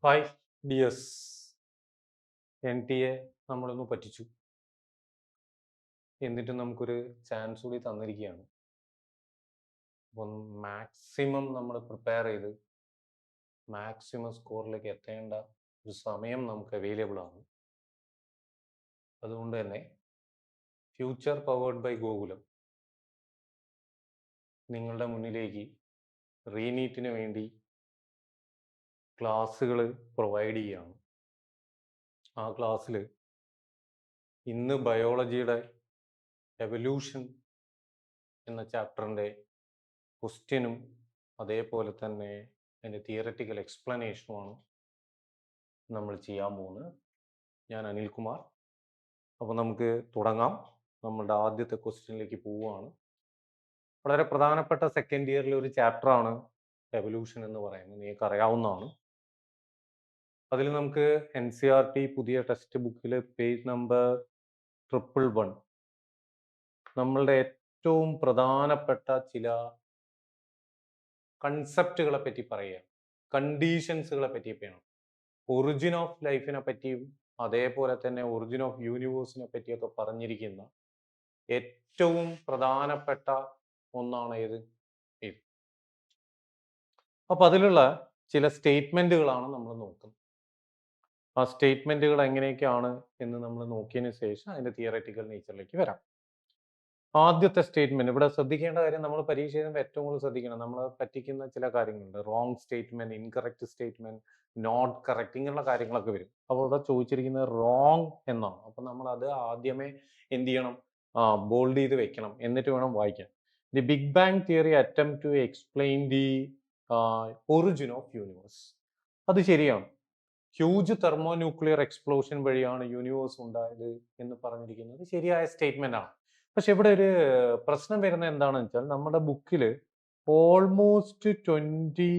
Hi dears. N T A നമ്മളൊന്ന് പറ്റിച്ചു. എന്നിട്ട് നമുക്കൊരു ചാൻസ് കൂടി തന്നിരിക്കുകയാണ്. അപ്പം മാക്സിമം നമ്മൾ പ്രിപ്പയർ ചെയ്ത് മാക്സിമം സ്കോറിലേക്ക് എത്തേണ്ട ഒരു സമയം നമുക്ക് അവൈലബിൾ ആണ്. അതുകൊണ്ട് തന്നെ ഫ്യൂച്ചർ പവേർഡ് ബൈ ഗോകുലം നിങ്ങളുടെ മുന്നിലേക്ക് റീനീറ്റിന് വേണ്ടി ക്ലാസ്സുകൾ പ്രൊവൈഡ് ചെയ്യുകയാണ്. ആ ക്ലാസ്സിൽ ഇന്ന് ബയോളജിയുടെ എവല്യൂഷൻ എന്ന ചാപ്റ്ററിൻ്റെ ക്വസ്റ്റ്യനും അതേപോലെ തന്നെ അതിൻ്റെ തിയററ്റിക്കൽ എക്സ്പ്ലനേഷനുമാണ് നമ്മൾ ചെയ്യാൻ പോകുന്നത്. ഞാൻ അനിൽകുമാർ. അപ്പോൾ നമുക്ക് തുടങ്ങാം. നമ്മളുടെ ആദ്യത്തെ ക്വസ്റ്റ്യനിലേക്ക് പോവുകയാണ്. വളരെ പ്രധാനപ്പെട്ട സെക്കൻഡ് ഇയറിലെ ഒരു ചാപ്റ്ററാണ് എവല്യൂഷൻ എന്ന് പറയുന്നത്. നിങ്ങൾക്ക് അറിയാവുന്നതാണ്. അതിൽ നമുക്ക് NCERT പുതിയ ടെക്സ്റ്റ് ബുക്കിൽ പേജ് നമ്പർ 111 നമ്മളുടെ ഏറ്റവും പ്രധാനപ്പെട്ട ചില കൺസെപ്റ്റുകളെ പറ്റി പറയുക, കണ്ടീഷൻസുകളെ പറ്റിയൊക്കെയാണ്. ഒറിജിൻ ഓഫ് ലൈഫിനെ പറ്റിയും അതേപോലെ തന്നെ ഒറിജിൻ ഓഫ് യൂണിവേഴ്സിനെ പറ്റിയൊക്കെ പറഞ്ഞിരിക്കുന്ന ഏറ്റവും പ്രധാനപ്പെട്ട ഒന്നാണ് ഇത്. അപ്പൊ അതിലുള്ള ചില സ്റ്റേറ്റ്മെന്റുകളാണ് നമ്മൾ നോക്കുന്നത്. ആ സ്റ്റേറ്റ്മെന്റുകൾ എങ്ങനെയൊക്കെയാണ് എന്ന് നമ്മൾ നോക്കിയതിന് ശേഷം അതിന്റെ തിയററ്റിക്കൽ നേച്ചറിലേക്ക് വരാം. ആദ്യത്തെ സ്റ്റേറ്റ്മെന്റ് ഇവിടെ ശ്രദ്ധിക്കേണ്ട കാര്യം, നമ്മൾ പരീക്ഷ എഴുതുമ്പോൾ ഏറ്റവും കൂടുതൽ ശ്രദ്ധിക്കണം. നമ്മളെ പറ്റിക്കുന്ന ചില കാര്യങ്ങളുണ്ട്. Wrong statement, incorrect statement, not correct, ഇങ്ങനെയുള്ള കാര്യങ്ങളൊക്കെ വരും. അപ്പോൾ ഇവിടെ ചോദിച്ചിരിക്കുന്നത് റോങ് എന്നാണ്. അപ്പൊ നമ്മൾ അത് ആദ്യമേ എന്ത് ചെയ്യണം? ബോൾഡ് ചെയ്ത് വെക്കണം, എന്നിട്ട് വേണം വായിക്കാൻ. The big bang theory attempt to explain the origin of universe. അത് ശരിയാണ്. ഹ്യൂജ് തെർമോന്യൂക്ലിയർ എക്സ്പ്ലോഷൻ വഴിയാണ് യൂണിവേഴ്സ് ഉണ്ടായത് എന്ന് പറഞ്ഞിരിക്കുന്നത് ശരിയായ സ്റ്റേറ്റ്മെന്റ് ആണ്. പക്ഷെ ഇവിടെ ഒരു പ്രശ്നം വരുന്നത് എന്താണെന്ന് വെച്ചാൽ, നമ്മുടെ ബുക്കിൽ ഓൾമോസ്റ്റ് 20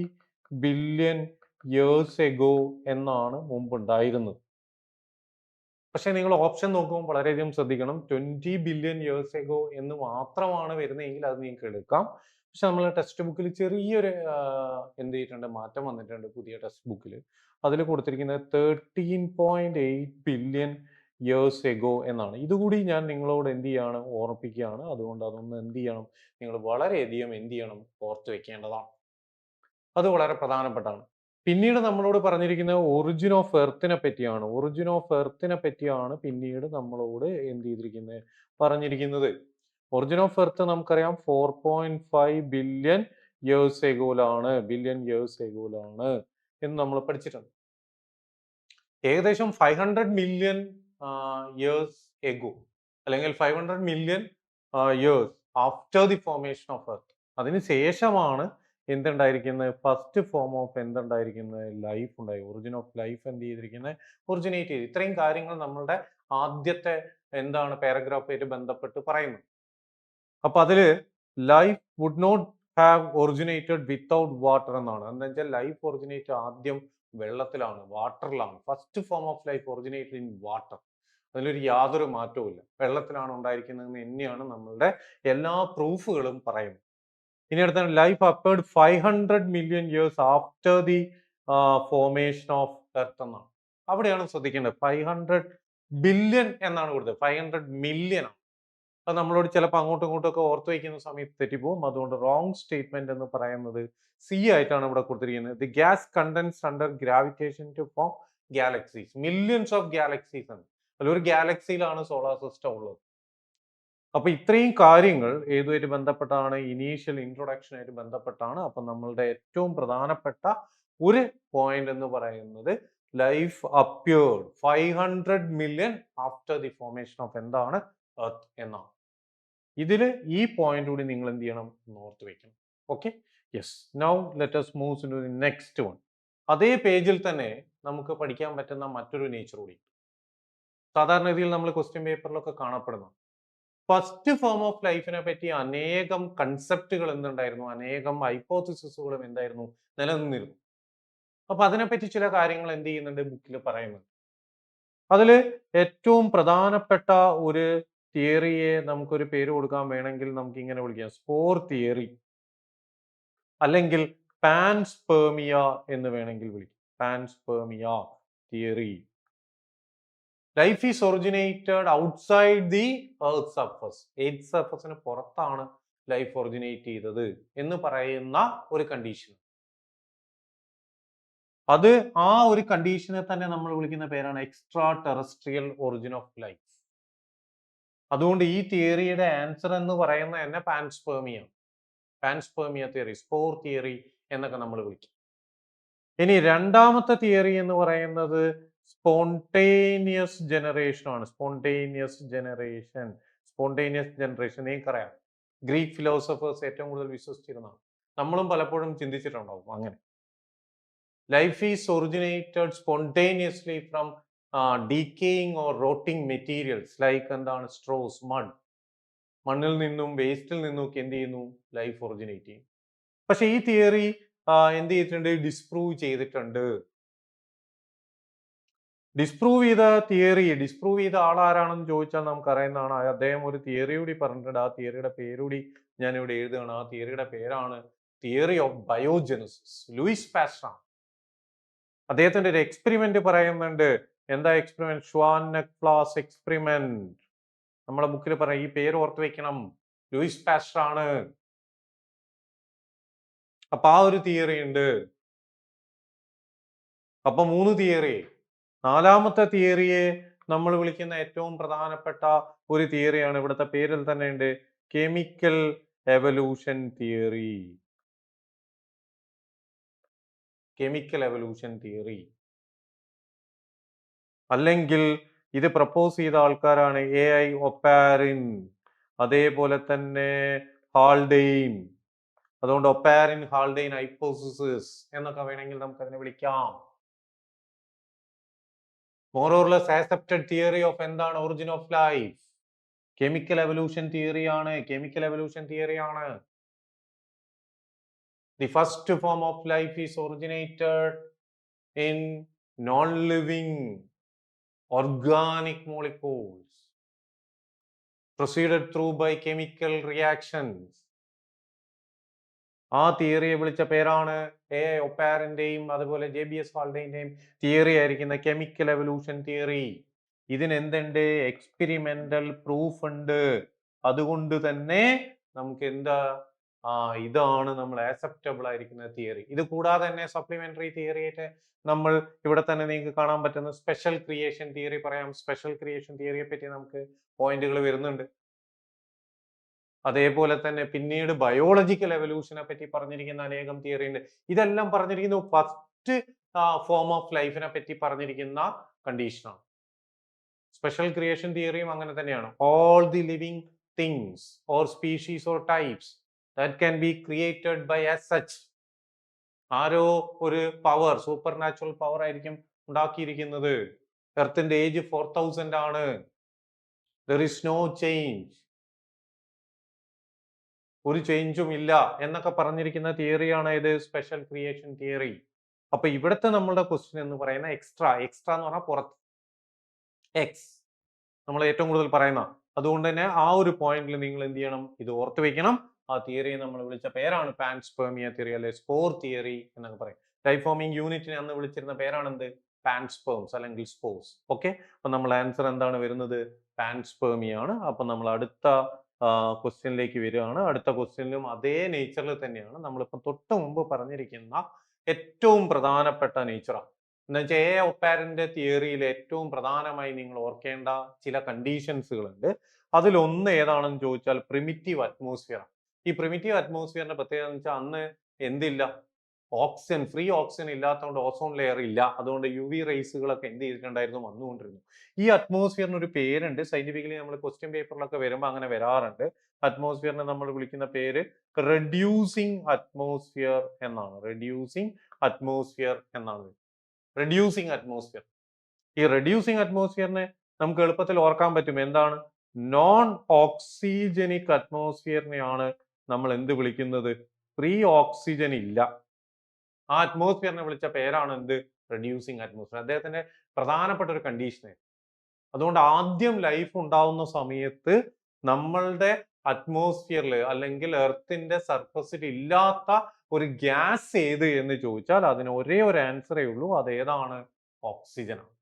ബില്യൺ ഇയേഴ്സ് എഗോ എന്നാണ് മുമ്പ് ഉണ്ടായിരുന്നത്. പക്ഷെ നിങ്ങൾ ഓപ്ഷൻ നോക്കുമ്പോൾ വളരെയധികം ശ്രദ്ധിക്കണം. 20 ബില്യൺ ഇയേഴ്സ് എഗോ എന്ന് മാത്രമാണ് വരുന്നതെങ്കിൽ അത് നിങ്ങൾക്ക് എടുക്കാം. പക്ഷെ നമ്മൾ ടെക്സ്റ്റ് ബുക്കിൽ ചെറിയൊരു എന്ത് ചെയ്തിട്ടുണ്ട്, മാറ്റം വന്നിട്ടുണ്ട് പുതിയ ടെക്സ്റ്റ് ബുക്കിൽ. അതിൽ കൊടുത്തിരിക്കുന്നത് 13.8 ബില്യൺ ഇയേഴ്സ് എഗോ എന്നാണ്. ഇതുകൂടി ഞാൻ നിങ്ങളോട് എന്ത് ചെയ്യാണ്, ഓർമ്മിപ്പിക്കുകയാണ്. അതുകൊണ്ട് അതൊന്ന് എന്ത് ചെയ്യണം, നിങ്ങൾ വളരെയധികം എന്ത് ചെയ്യണം, ഓർത്ത് വെക്കേണ്ടതാണ്. അത് വളരെ പ്രധാനപ്പെട്ടാണ്. പിന്നീട് നമ്മളോട് പറഞ്ഞിരിക്കുന്നത് ഒറിജിൻ ഓഫ് എർത്തിനെ പറ്റിയാണ്. ഒറിജിൻ ഓഫ് എർത്തിനെ പറ്റിയാണ് പിന്നീട് നമ്മളോട് എന്ത് ചെയ്തിരിക്കുന്നത്, പറഞ്ഞിരിക്കുന്നത്. ഒറിജിൻ ഓഫ് എർത്ത് നമുക്കറിയാം 4.5 ബില്യൺ ഇയേഴ്സ് എഗോയിലാണ് എന്ന് നമ്മൾ പഠിച്ചിട്ടുണ്ട്. ഏകദേശം 500 മില്യൺ ഇയേഴ്സ് എഗോ, അല്ലെങ്കിൽ 500 million years after the formation of earth, അതിനുശേഷമാണ് എന്തുണ്ടായിരിക്കുന്നത്, ഫസ്റ്റ് ഫോം ഓഫ് എന്തുണ്ടായിരിക്കുന്നത്, ലൈഫ് ഉണ്ടായി. ഒറിജിൻ ഓഫ് ലൈഫ് എന്ത് ചെയ്തിരിക്കുന്നത്, ഒറിജിനേറ്റ് ചെയ്ത്. ഇത്രയും കാര്യങ്ങൾ നമ്മളുടെ ആദ്യത്തെ എന്താണ് പാരഗ്രാഫായിട്ട് ബന്ധപ്പെട്ട് പറയുന്നു. അപ്പൊ അതില് life would not have originated without water എന്നാണ്. എന്താ വെച്ചാൽ ലൈഫ് ഒറിജിനേറ്റ് ആദ്യം വെള്ളത്തിലാണ്, വാട്ടറിലാണ്. First form of life originated in water. അതിലൊരു യാതൊരു മാറ്റവും ഇല്ല, വെള്ളത്തിലാണ് ഉണ്ടായിരിക്കുന്നതെന്ന് തന്നെയാണ് നമ്മളുടെ എല്ലാ പ്രൂഫുകളും പറയുന്നത്. ഇനി അടുത്താണ് life appeared 500 million years after the formation of earth എന്നാണ്. അവിടെയാണ് ശ്രദ്ധിക്കേണ്ടത്. 500 ബില്യൺ എന്നാണ് കൊടുത്തത്, 500 മില്യൺ ആണ്. അത് നമ്മളോട് ചിലപ്പോൾ അങ്ങോട്ടും ഇങ്ങോട്ടും ഒക്കെ ഓർത്ത് വയ്ക്കുന്ന സമയത്ത് തെറ്റിപ്പോവും. അതുകൊണ്ട് റോങ് സ്റ്റേറ്റ്മെന്റ് എന്ന് പറയുന്നത് സി ആയിട്ടാണ് ഇവിടെ കൊടുത്തിരിക്കുന്നത്. The gas condense under gravitation to form galaxies. Millions of galaxies ആണ്. അതിലൊരു ഗാലക്സിയിലാണ് സോളാർ സിസ്റ്റം ഉള്ളത്. അപ്പൊ ഇത്രയും കാര്യങ്ങൾ ഏതുമായിട്ട് ബന്ധപ്പെട്ടാണ്, ഇനീഷ്യൽ ഇൻട്രൊഡക്ഷനായിട്ട് ബന്ധപ്പെട്ടാണ്. അപ്പൊ നമ്മളുടെ ഏറ്റവും പ്രധാനപ്പെട്ട ഒരു പോയിന്റ് എന്ന് പറയുന്നത് life appeared 500 million after the formation of എന്താണ്, എർത്ത് എന്നാണ്. ഇതില് ഈ പോയിന്റ് കൂടി നിങ്ങൾ എന്ത് ചെയ്യണം, ഓർത്ത് വെക്കണം. Okay, yes. Now let us move to the next one. അതേ പേജിൽ തന്നെ നമുക്ക് പഠിക്കാൻ പറ്റുന്ന മറ്റൊരു നേച്ചർ കൂടി സാധാരണ രീതിയിൽ നമ്മൾ ക്വസ്റ്റ്യൻ പേപ്പറിലൊക്കെ കാണപ്പെടുന്നു. ഫസ്റ്റ് ഫോം ഓഫ് ലൈഫിനെ പറ്റി അനേകം കൺസെപ്റ്റുകൾ എന്തുണ്ടായിരുന്നു, അനേകം ഹൈപ്പോത്തിസിസുകളും എന്തായിരുന്നു, നിലനിന്നിരുന്നു. അപ്പൊ അതിനെപ്പറ്റി ചില കാര്യങ്ങൾ എന്ത് ചെയ്യുന്നുണ്ട്, ബുക്കിൽ പറയുന്നുണ്ട്. അതില് ഏറ്റവും പ്രധാനപ്പെട്ട ഒരു തിയറിയെ നമുക്കൊരു പേര് കൊടുക്കാൻ വേണമെങ്കിൽ നമുക്ക് ഇങ്ങനെ വിളിക്കാം, സ്പോർ തിയറി അല്ലെങ്കിൽ പാൻസ്പെർമിയ എന്ന് വേണമെങ്കിൽ വിളിക്കാം. panspermia theory. Life is originated outside the earth surface. Earth സർഫസിന് പുറത്താണ് ലൈഫ് ഒറിജിനേറ്റ് ചെയ്തത് എന്ന് പറയുന്ന ഒരു കണ്ടീഷൻ. അത് ആ ഒരു കണ്ടീഷനെ തന്നെ നമ്മൾ വിളിക്കുന്ന പേരാണ് extra terrestrial origin of life. അതുകൊണ്ട് ഈ തിയറിയുടെ ആൻസർ എന്ന് പറയുന്നത് തന്നെ പാൻസ്പെർമിയ തിയറി, സ്പോർ തിയറി എന്നൊക്കെ നമ്മൾ വിളിക്കും. ഇനി രണ്ടാമത്തെ തിയറി എന്ന് പറയുന്നത് സ്പോണ്ടേനിയസ് ജനറേഷൻ ആണ്. സ്പോണ്ടേനിയസ് ജനറേഷൻ നിങ്ങൾക്കറിയാം, ഗ്രീക്ക് ഫിലോസഫേഴ്സ് ഏറ്റവും കൂടുതൽ വിശ്വസിച്ചിരുന്നതാണ്. നമ്മളും പലപ്പോഴും ചിന്തിച്ചിട്ടുണ്ടാവും അങ്ങനെ. Life is originated spontaneously from decaying or rotting materials like എന്താണ് സ്ട്രോസ്, മണ്ണിൽ നിന്നും വേസ്റ്റിൽ നിന്നും ഒക്കെ എന്ത് ചെയ്യുന്നു, ലൈഫ് ഒറിജിനേറ്റ് ചെയ്യും. പക്ഷെ ഈ തിയറി എന്ത് ചെയ്തിട്ടുണ്ട്, ഡിസ്പ്രൂവ് ചെയ്തിട്ടുണ്ട്. ഡിസ്പ്രൂവ് ചെയ്ത ആളാരാണെന്ന് ചോദിച്ചാൽ നമുക്ക് അറിയുന്നതാണ്. അദ്ദേഹം ഒരു തിയറി കൂടി പറഞ്ഞിട്ടുണ്ട്. ആ തിയറിയുടെ പേരുകൂടി ഞാൻ ഇവിടെ എഴുതുകയാണ്. ആ തിയറിയുടെ പേരാണ് theory of biogenesis. Louis Pasteur. അദ്ദേഹത്തിന്റെ ഒരു എക്സ്പെരിമെന്റ് പറയുന്നുണ്ട്. എന്താ എക്സ്പെരിമെന്റ്? ഷ്വാൻ-നെക്ക്-ഫ്ലാസ് എക്സ്പെരിമെന്റ്. നമ്മളെ ബുക്കിൽ പറയാം, ഈ പേര് ഓർത്ത് വെക്കണം, ലൂയിസ് പാസ്റ്റർ ആണ്. അപ്പൊ ആ ഒരു തിയറി ഉണ്ട്. അപ്പൊ 3 തിയറി. നാലാമത്തെ തിയറിയെ നമ്മൾ വിളിക്കുന്ന ഏറ്റവും പ്രധാനപ്പെട്ട ഒരു തിയറിയാണ്, ഇവിടുത്തെ പേരിൽ തന്നെ ഉണ്ട്, കെമിക്കൽ എവല്യൂഷൻ തിയറി. അല്ലെങ്കിൽ ഇത് പ്രപ്പോസ് ചെയ്ത ആൾക്കാരാണ് എ.ഐ. ഒപ്പാരിൻ, അതേപോലെ തന്നെ ഹാൾഡെയിൻ. അതുകൊണ്ട് ഒപ്പാരിൻ, ഹാൾഡെയിൻ ഹൈപ്പോസിസ് എന്നൊക്കെ വേണമെങ്കിൽ നമുക്ക് അതിനെ വിളിക്കാം. More or less accepted theory of എന്താണ്, origin of life. Chemical evolution തിയറിയാണ്. The first form of life is originated in non-living organic molecules proceeded through by chemical reactions. ആ തിയറിയെ വിളിച്ച പേരാണ് എ.ഐ. ഒപ്പാരിന്റെയും അതുപോലെ ജെ.ബി.എസ്. ഹാൾഡെയിന്റെയും തിയറി ആയിരിക്കുന്ന കെമിക്കൽ എവല്യൂഷൻ തിയറി. ഇതിന് എന്തുണ്ട്, experimental proof ഉണ്ട്. അതുകൊണ്ട് തന്നെ നമുക്ക് എന്താ, ഇതാണ് നമ്മൾ ആക്സെപ്റ്റബിൾ ആയിരിക്കുന്ന തിയറി. ഇത് കൂടാതെ തന്നെ സപ്ലിമെന്ററി തിയറി ആയിട്ട് നമ്മൾ ഇവിടെ തന്നെ നിങ്ങൾക്ക് കാണാൻ പറ്റുന്ന സ്പെഷ്യൽ ക്രിയേഷൻ തിയറി പറയാം. സ്പെഷ്യൽ ക്രിയേഷൻ തിയറിയെ പറ്റി നമുക്ക് പോയിന്റുകൾ വരുന്നുണ്ട്. അതേപോലെ തന്നെ പിന്നീട് ബയോളജിക്കൽ എവല്യൂഷനെ പറ്റി പറഞ്ഞിരിക്കുന്ന അനേകം തിയറി ഉണ്ട്. ഇതെല്ലാം പറഞ്ഞിരിക്കുന്ന ഫസ്റ്റ് ഫോം ഓഫ് ലൈഫിനെ പറ്റി പറഞ്ഞിരിക്കുന്ന കണ്ടീഷനാണ്. സ്പെഷ്യൽ ക്രിയേഷൻ തിയറിയും അങ്ങനെ തന്നെയാണ്. All the living things or species or types that can be created by as such. ആരോ ഒരു പവർ, സൂപ്പർ നാച്ചുറൽ പവർ ആയിരിക്കും ഉണ്ടാക്കിയിരിക്കുന്നത്. എർത്തിന്റെ ഏജ് 4000 ആണ്. there is no change, ഒരു ചേഞ്ചും ഇല്ല എന്നൊക്കെ പറഞ്ഞിരിക്കുന്ന തിയറിയാണ് ഇത്, സ്പെഷ്യൽ ക്രിയേഷൻ തിയറി. അപ്പൊ ഇവിടുത്തെ നമ്മളുടെ ക്വസ്റ്റ്യൻ എന്ന് പറയുന്ന എക്സ്ട്രാ എന്ന് പറഞ്ഞാൽ പുറത്ത്, എക്സ് നമ്മൾ ഏറ്റവും കൂടുതൽ പറയുന്ന. അതുകൊണ്ട് തന്നെ ആ ഒരു പോയിന്റിൽ നിങ്ങൾ എന്ത് ചെയ്യണം, ഇത് ഓർത്ത് വെക്കണം. ആ തിയറിയെ നമ്മൾ വിളിച്ച പേരാണ് പാൻസ്പെർമിയ തിയറി, അല്ലെ സ്പോർ തിയറി എന്നൊക്കെ പറയും. ലൈഫ് ഫോമിംഗ് യൂണിറ്റിനെ അന്ന് വിളിച്ചിരുന്ന പേരാണ് എന്ത്, പാൻസ്പെർംസ് അല്ലെങ്കിൽ സ്പോർസ്. ഓക്കെ, അപ്പൊ നമ്മൾ ആൻസർ എന്താണ് വരുന്നത്, പാൻസ്പെർമിയ ആണ്. അപ്പൊ നമ്മൾ അടുത്ത ക്വസ്റ്റ്യനിലേക്ക് വരികയാണ്. അടുത്ത ക്വസ്റ്റ്യനിലും അതേ നേച്ചറിൽ തന്നെയാണ്, നമ്മളിപ്പോൾ തൊട്ട് മുമ്പ് പറഞ്ഞിരിക്കുന്ന ഏറ്റവും പ്രധാനപ്പെട്ട നേച്ചറാണ്. എന്ന് വെച്ചാൽ എ ഒപ്പാരന്റെ തിയറിയിൽ ഏറ്റവും പ്രധാനമായി നിങ്ങൾ ഓർക്കേണ്ട ചില കണ്ടീഷൻസുകളുണ്ട്. അതിലൊന്ന് ഏതാണെന്ന് ചോദിച്ചാൽ പ്രിമിറ്റീവ് അറ്റ്മോസ്ഫിയർ. ഈ പ്രിമിറ്റീവ് അറ്റ്മോസ്ഫിയറിന്റെ പ്രത്യേകത എന്ന് വെച്ചാൽ അന്ന് എന്തില്ല, ഓക്സിജൻ, ഫ്രീ ഓക്സിജൻ ഇല്ലാത്തതുകൊണ്ട് ഓസോൺ ലെയർ ഇല്ല. അതുകൊണ്ട് യു വി റേസുകളൊക്കെ എന്ത് ചെയ്തിട്ടുണ്ടായിരുന്നു, വന്നുകൊണ്ടിരുന്നു. ഈ അറ്റ്മോസ്ഫിയറിന് ഒരു പേരുണ്ട്. സയന്റിഫിക്കലി നമ്മൾ ക്വസ്റ്റ്യൻ പേപ്പറിലൊക്കെ വരുമ്പോൾ അങ്ങനെ വരാറുണ്ട്. അറ്റ്മോസ്ഫിയറിനെ നമ്മൾ വിളിക്കുന്ന പേര് റെഡ്യൂസിങ് അറ്റ്മോസ്ഫിയർ എന്നാണ്. Reducing atmosphere. ഈ റെഡ്യൂസിങ് അറ്റ്മോസ്ഫിയറിനെ നമുക്ക് എളുപ്പത്തിൽ ഓർക്കാൻ പറ്റും. എന്താണ്, നോൺ ഓക്സിജനിക് അറ്റ്മോസ്ഫിയറിനെയാണ് നമ്മൾ എന്ത് വിളിക്കുന്നത്, ഫ്രീ ഓക്സിജൻ ഇല്ല. ആ അറ്റ്മോസ്ഫിയറിനെ വിളിച്ച പേരാണ് എന്ത്, റെഡ്യൂസിങ് അറ്റ്മോസ്ഫിയർ. അദ്ദേഹത്തിന്റെ പ്രധാനപ്പെട്ട ഒരു കണ്ടീഷൻ. അതുകൊണ്ട് ആദ്യം ലൈഫ് ഉണ്ടാവുന്ന സമയത്ത് നമ്മളുടെ അറ്റ്മോസ്ഫിയറിൽ അല്ലെങ്കിൽ എർത്തിന്റെ സർഫസിൽ ഇല്ലാത്ത ഒരു ഗ്യാസ് ഏത് എന്ന് ചോദിച്ചാൽ അതിന് ഒരേ ഒരു ആൻസറേ ഉള്ളൂ. അത് ഏതാണ്? ഓക്സിജൻ ആണ്.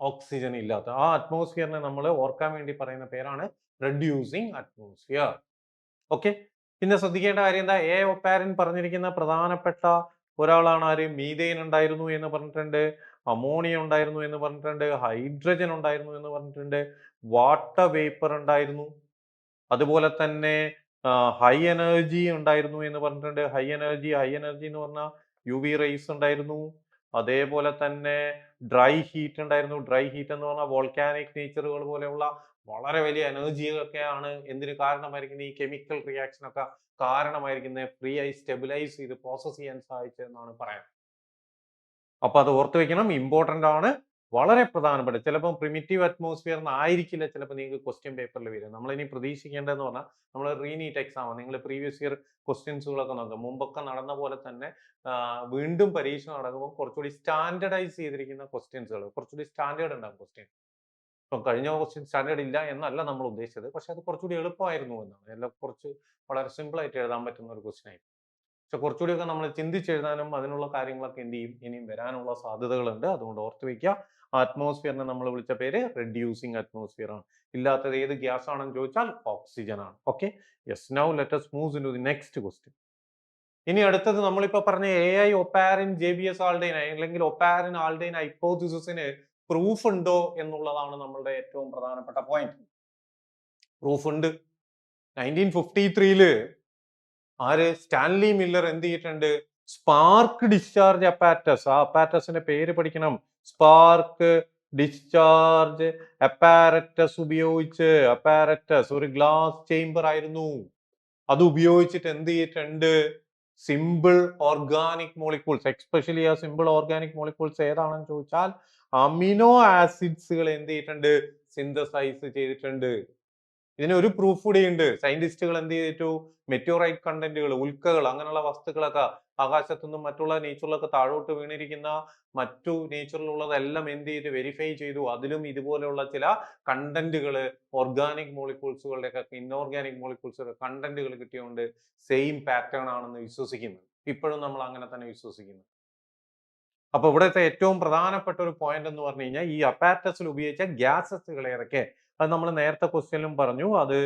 ഓക്സിജൻ ഇല്ലാത്ത ആ അറ്റ്മോസ്ഫിയറിനെ നമ്മൾ ഓർക്കാൻ വേണ്ടി പറയുന്ന പേരാണ് റെഡ്യൂസിങ് അറ്റ്മോസ്ഫിയർ. ഓക്കെ. പിന്നെ ശ്രദ്ധിക്കേണ്ട കാര്യം എന്താ? എ ഒപ്പാരൻ പറഞ്ഞിരിക്കുന്ന പ്രധാനപ്പെട്ട ഒരാളാണ് ആര്? മീഥെയ്ൻ ഉണ്ടായിരുന്നു എന്ന് പറഞ്ഞിട്ടുണ്ട്, അമോണിയ ഉണ്ടായിരുന്നു എന്ന് പറഞ്ഞിട്ടുണ്ട്, ഹൈഡ്രജൻ ഉണ്ടായിരുന്നു എന്ന് പറഞ്ഞിട്ടുണ്ട്, വാട്ടർ വേപ്പർ ഉണ്ടായിരുന്നു, അതുപോലെ തന്നെ ഹൈ എനർജി ഉണ്ടായിരുന്നു എന്ന് പറഞ്ഞിട്ടുണ്ട്. ഹൈ എനർജി എന്ന് പറഞ്ഞാൽ യു വി റേസ് ഉണ്ടായിരുന്നു. അതേപോലെ തന്നെ ഡ്രൈ ഹീറ്റ് ഉണ്ടായിരുന്നു. ഡ്രൈ ഹീറ്റ് എന്ന് പറഞ്ഞാൽ വോൾക്കാനിക് നേച്ചറുകൾ പോലെയുള്ള വളരെ വലിയ എനർജിയൊക്കെയാണ് എന്തിന് കാരണമായിരിക്കുന്നത്? ഈ കെമിക്കൽ റിയാക്ഷൻ ഒക്കെ കാരണമായിരിക്കുന്നത്. ഫ്രീ ആയി സ്റ്റെബിലൈസ് ചെയ്ത് പ്രോസസ് ചെയ്യാൻ സാധിച്ചതെന്നാണ് പറയുന്നത്. അപ്പൊ അത് ഓർത്ത് വെക്കണം, ഇമ്പോർട്ടന്റ് ആണ്, വളരെ പ്രധാനപ്പെട്ട. ചിലപ്പോൾ പ്രിമിറ്റീവ് അറ്റ്മോസ്ഫിയർ ആയിരിക്കില്ല ചിലപ്പോൾ നിങ്ങൾക്ക് ക്വസ്റ്റ്യൻ പേപ്പറിൽ വരും. നമ്മളിനി പ്രതീക്ഷിക്കേണ്ടതെന്ന് പറഞ്ഞാൽ നമ്മൾ റീനീറ്റ് എക്സാം നിങ്ങൾ പ്രീവിയസ് ഇയർ ക്വസ്റ്റ്യൻസുകളൊക്കെ നോക്കുക. മുമ്പൊക്കെ നടന്ന പോലെ തന്നെ വീണ്ടും പരീക്ഷ നടക്കുമ്പോൾ കുറച്ചുകൂടി സ്റ്റാൻഡർഡൈസ് ചെയ്തിരിക്കുന്ന ക്വസ്റ്റ്യൻസുകൾ, കുറച്ചുകൂടി സ്റ്റാൻഡേർഡ് ഉണ്ടാകും ക്വസ്റ്റ്യൻ. ഇപ്പം കഴിഞ്ഞ ക്വസ്റ്റ്യൻ സ്റ്റാൻഡേർഡ് ഇല്ല എന്നല്ല നമ്മൾ ഉദ്ദേശിച്ചത്, പക്ഷെ അത് കുറച്ചുകൂടി എളുപ്പമായിരുന്നു എന്നാണ്. എല്ലാം കുറച്ച് വളരെ സിമ്പിൾ ആയിട്ട് എഴുതാൻ പറ്റുന്ന ഒരു ക്വസ്റ്റ്യൻ ആയിരുന്നു. പക്ഷെ കുറച്ചുകൂടിയൊക്കെ നമ്മൾ ചിന്തിച്ചെഴുതാനും അതിനുള്ള കാര്യങ്ങളൊക്കെ എന്ത് ചെയ്യും ഇനിയും വരാനുള്ള സാധ്യതകളുണ്ട്. അതുകൊണ്ട് ഓർത്ത് വയ്ക്കുക, അറ്റ്മോസ്ഫിയറിനെ നമ്മൾ വിളിച്ച പേര് റെഡ്യൂസിങ് അറ്റ്മോസ്ഫിയർ ആണ്. ഇല്ലാത്തത് ഏത് ഗ്യാസ് ആണെന്ന് ചോദിച്ചാൽ ഓക്സിജൻ ആണ്. Okay, yes. Now let us move into the next question. ഇനി അടുത്തത് നമ്മളിപ്പോ പറഞ്ഞ AI ഒപ്പാരിൻ JBS ആൾഡൈൻ അല്ലെങ്കിൽ ഒപ്പാരിൻ ആൾഡൈൻ ഹൈപ്പോതിസിസിന് പ്രൂഫ് ഉണ്ടോ എന്നുള്ളതാണ് നമ്മളുടെ ഏറ്റവും പ്രധാനപ്പെട്ട പോയിന്റ്. പ്രൂഫ് ഉണ്ട്. 1953 ആര്? സ്റ്റാൻലി മില്ലർ എന്ത് ചെയ്തിട്ടുണ്ട്? സ്പാർക്ക് ഡിസ്ചാർജ് അപ്പാരറ്റസ്, ആ അപ്പാരറ്റസിന്റെ പേര് പഠിക്കണം. സ്പാർക്ക് ഡിസ്ചാർജ് അപ്പാരറ്റസ് ഉപയോഗിച്ച്, അപ്പാരറ്റസ് ഒരു ഗ്ലാസ് ചേംബർ ആയിരുന്നു, അത് ഉപയോഗിച്ചിട്ട് എന്ത് ചെയ്തിട്ടുണ്ട്? സിമ്പിൾ ഓർഗാനിക് മോളിക്യൂൾസ്, എക്സ്പെഷ്യലി ആ സിമ്പിൾ ഓർഗാനിക് മോളിക്യൂൾസ് ഏതാണെന്ന് ചോദിച്ചാൽ അമിനോ ആസിഡ്സുകൾ എന്ത് ചെയ്തിട്ടുണ്ട്? സിന്തസൈസ് ചെയ്തിട്ടുണ്ട്. ഇതിന് ഒരു പ്രൂഫ് കൂടി ഉണ്ട്. സയന്റിസ്റ്റുകൾ എന്ത് ചെയ്തിട്ടു? മെറ്റോറൈറ്റ് കണ്ടന്റുകൾ, ഉൽക്കകൾ, അങ്ങനെയുള്ള വസ്തുക്കളൊക്കെ ആകാശത്തുനിന്നും മറ്റുള്ള നേച്ചറിലൊക്കെ താഴോട്ട് വീണിരിക്കുന്ന മറ്റു നേച്ചറിലുള്ളതെല്ലാം എന്ത് ചെയ്ത് വെരിഫൈ ചെയ്തു. അതിലും ഇതുപോലെയുള്ള ചില കണ്ടന്റുകൾ, ഓർഗാനിക് മോളിക്യൂൾസുകളുടെ ഒക്കെ, ഇൻഓർഗാനിക് മോളിക്യൂൾസുകളുടെ കണ്ടന്റുകൾ കിട്ടിയതുകൊണ്ട് സെയിം പാറ്റേൺ ആണെന്ന് വിശ്വസിക്കുന്നു. ഇപ്പോഴും നമ്മൾ അങ്ങനെ തന്നെ വിശ്വസിക്കുന്നു. അപ്പൊ ഇവിടുത്തെ ഏറ്റവും പ്രധാനപ്പെട്ട ഒരു പോയിന്റ് എന്ന് പറഞ്ഞു കഴിഞ്ഞാൽ ഈ അപ്പാരറ്റസിൽ ഉപയോഗിച്ച ഗ്യാസസുകൾ ഏതൊക്കെ? അത് നമ്മൾ നേരത്തെ ക്വസ്റ്റ്യനിലും പറഞ്ഞു. അത്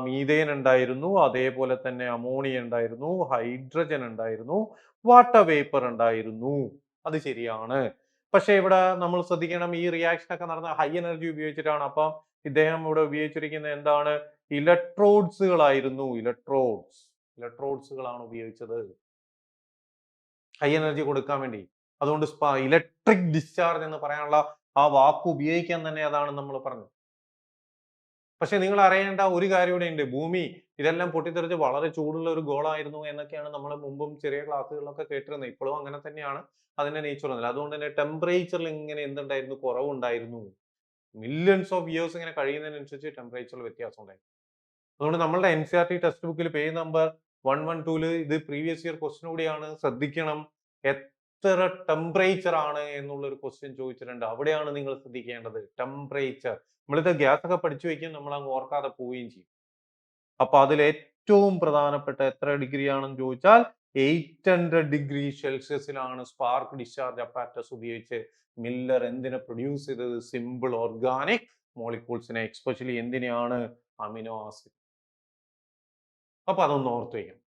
മീഥേൻ ഉണ്ടായിരുന്നു, അതേപോലെ തന്നെ അമോണിയ ഉണ്ടായിരുന്നു, ഹൈഡ്രജൻ ഉണ്ടായിരുന്നു, വാട്ടർ വേപ്പർ ഉണ്ടായിരുന്നു. അത് ശരിയാണ്. പക്ഷെ ഇവിടെ നമ്മൾ ശ്രദ്ധിക്കണം, ഈ റിയാക്ഷൻ ഒക്കെ നടന്ന ഹൈ എനർജി ഉപയോഗിച്ചിട്ടാണ്. അപ്പം ഇദ്ദേഹം ഇവിടെ ഉപയോഗിച്ചിരിക്കുന്നത് എന്താണ്? ഇലക്ട്രോഡ്സുകളായിരുന്നു. ഇലക്ട്രോഡ്സുകളാണ് ഉപയോഗിച്ചത് ഹൈ എനർജി കൊടുക്കാൻ വേണ്ടി. അതുകൊണ്ട് ഇലക്ട്രിക് ഡിസ്ചാർജ് എന്ന് പറയാനുള്ള ആ വാക്ക് ഉപയോഗിക്കാൻ തന്നെ അതാണ് നമ്മൾ പറഞ്ഞത്. പക്ഷെ നിങ്ങൾ അറിയേണ്ട ഒരു കാര്യം കൂടെ ഉണ്ട്. ഭൂമി ഇതെല്ലാം പൊട്ടിത്തെറിച്ച് വളരെ ചൂടുള്ള ഒരു ഗോളായിരുന്നു എന്നൊക്കെയാണ് നമ്മൾ മുമ്പും ചെറിയ ക്ലാസ്സുകളിലൊക്കെ കേട്ടിരുന്നത്. ഇപ്പോഴും അങ്ങനെ തന്നെയാണ് അതിന്റെ നേച്ചർ. അതുകൊണ്ട് തന്നെ ടെമ്പറേച്ചറിൽ ഇങ്ങനെ എന്തുണ്ടായിരുന്നു? കുറവുണ്ടായിരുന്നു. മില്യൺസ് ഓഫ് ഇയേഴ്സ് ഇങ്ങനെ കഴിയുന്നതിനനുസരിച്ച് ടെമ്പറേച്ചറിൽ വ്യത്യാസം ഉണ്ടായിരുന്നു. അതുകൊണ്ട് നമ്മളുടെ NCERT ടെക്സ്റ്റ് ബുക്കിൽ പേജ് നമ്പർ 112 ഇത് പ്രീവിയസ് ഇയർ ക്വസ്റ്റ്യൻ കൂടിയാണ്. ശ്രദ്ധിക്കണം, എത്ര ടെമ്പറേച്ചർ ആണ് എന്നുള്ള ഒരു ക്വസ്റ്റ്യൻ ചോദിച്ചിട്ടുണ്ട്. അവിടെയാണ് നിങ്ങൾ ശ്രദ്ധിക്കേണ്ടത്, ടെമ്പറേച്ചർ. നമ്മളിത് ഗ്യാസ് ഒക്കെ പഠിച്ചു വെക്കും, നമ്മൾ അങ്ങ് ഓർക്കാതെ പോവുകയും ചെയ്യും. അപ്പൊ അതിൽ ഏറ്റവും പ്രധാനപ്പെട്ട എത്ര ഡിഗ്രി ആണെന്ന് ചോദിച്ചാൽ 800 ഡിഗ്രി സെൽഷ്യസിലാണ് സ്പാർക്ക് ഡിസ്ചാർജ് അപ്പാരറ്റസ് ഉപയോഗിച്ച് മില്ലർ എന്തിനെ പ്രൊഡ്യൂസ് ചെയ്തത്? സിമ്പിൾ ഓർഗാനിക് മോളിക്യൂൾസിനെ, എക്സ്പെഷ്യലി എന്തിനെയാണ്? Amino acid. അപ്പൊ അതൊന്ന് ഓർത്ത് വയ്ക്കണം.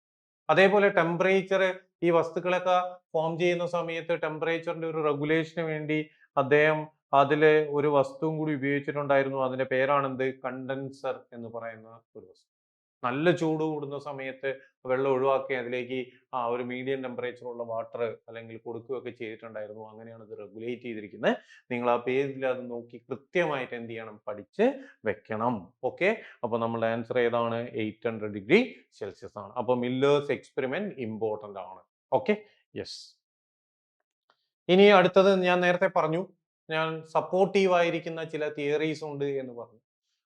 അതേപോലെ ടെമ്പറേച്ചർ, ഈ വസ്തുക്കളൊക്കെ ഫോം ചെയ്യുന്ന സമയത്ത് ടെമ്പറേച്ചറിന്റെ ഒരു റെഗുലേഷന് വേണ്ടി അദ്ദേഹം അതില് ഒരു വസ്തുവും കൂടി ഉപയോഗിച്ചിട്ടുണ്ടായിരുന്നു. അതിന്റെ പേരാണെന്ത്? കണ്ടൻസർ എന്ന് പറയുന്ന ഒരു വസ്തു. നല്ല ചൂട് കൂടുന്ന സമയത്ത് വെള്ളം ഒഴിവാക്കി അതിലേക്ക് ഒരു മീഡിയം ടെമ്പറേച്ചർ ഉള്ള വാട്ടർ അല്ലെങ്കിൽ കൊടുക്കുകയൊക്കെ ചെയ്തിട്ടുണ്ടായിരുന്നു. അങ്ങനെയാണ് ഇത് റെഗുലേറ്റ് ചെയ്തിരിക്കുന്നത്. നിങ്ങൾ ആ പേജിൽ അത് നോക്കി കൃത്യമായിട്ട് എന്ത് ചെയ്യണം? പഠിച്ച് വെക്കണം. ഓക്കെ, അപ്പൊ നമ്മുടെ ആൻസർ ഏതാണ്? 800 ഡിഗ്രി സെൽഷ്യസ് ആണ്. അപ്പൊ മില്ലേഴ്സ് എക്സ്പെരിമെന്റ് ഇമ്പോർട്ടന്റ് ആണ്. Okay, yes. ഇനി അടുത്തത് ഞാൻ നേരത്തെ പറഞ്ഞു, ഞാൻ സപ്പോർട്ടീവ് ആയിരിക്കുന്ന ചില തിയറീസ് ഉണ്ട് എന്ന് പറഞ്ഞു.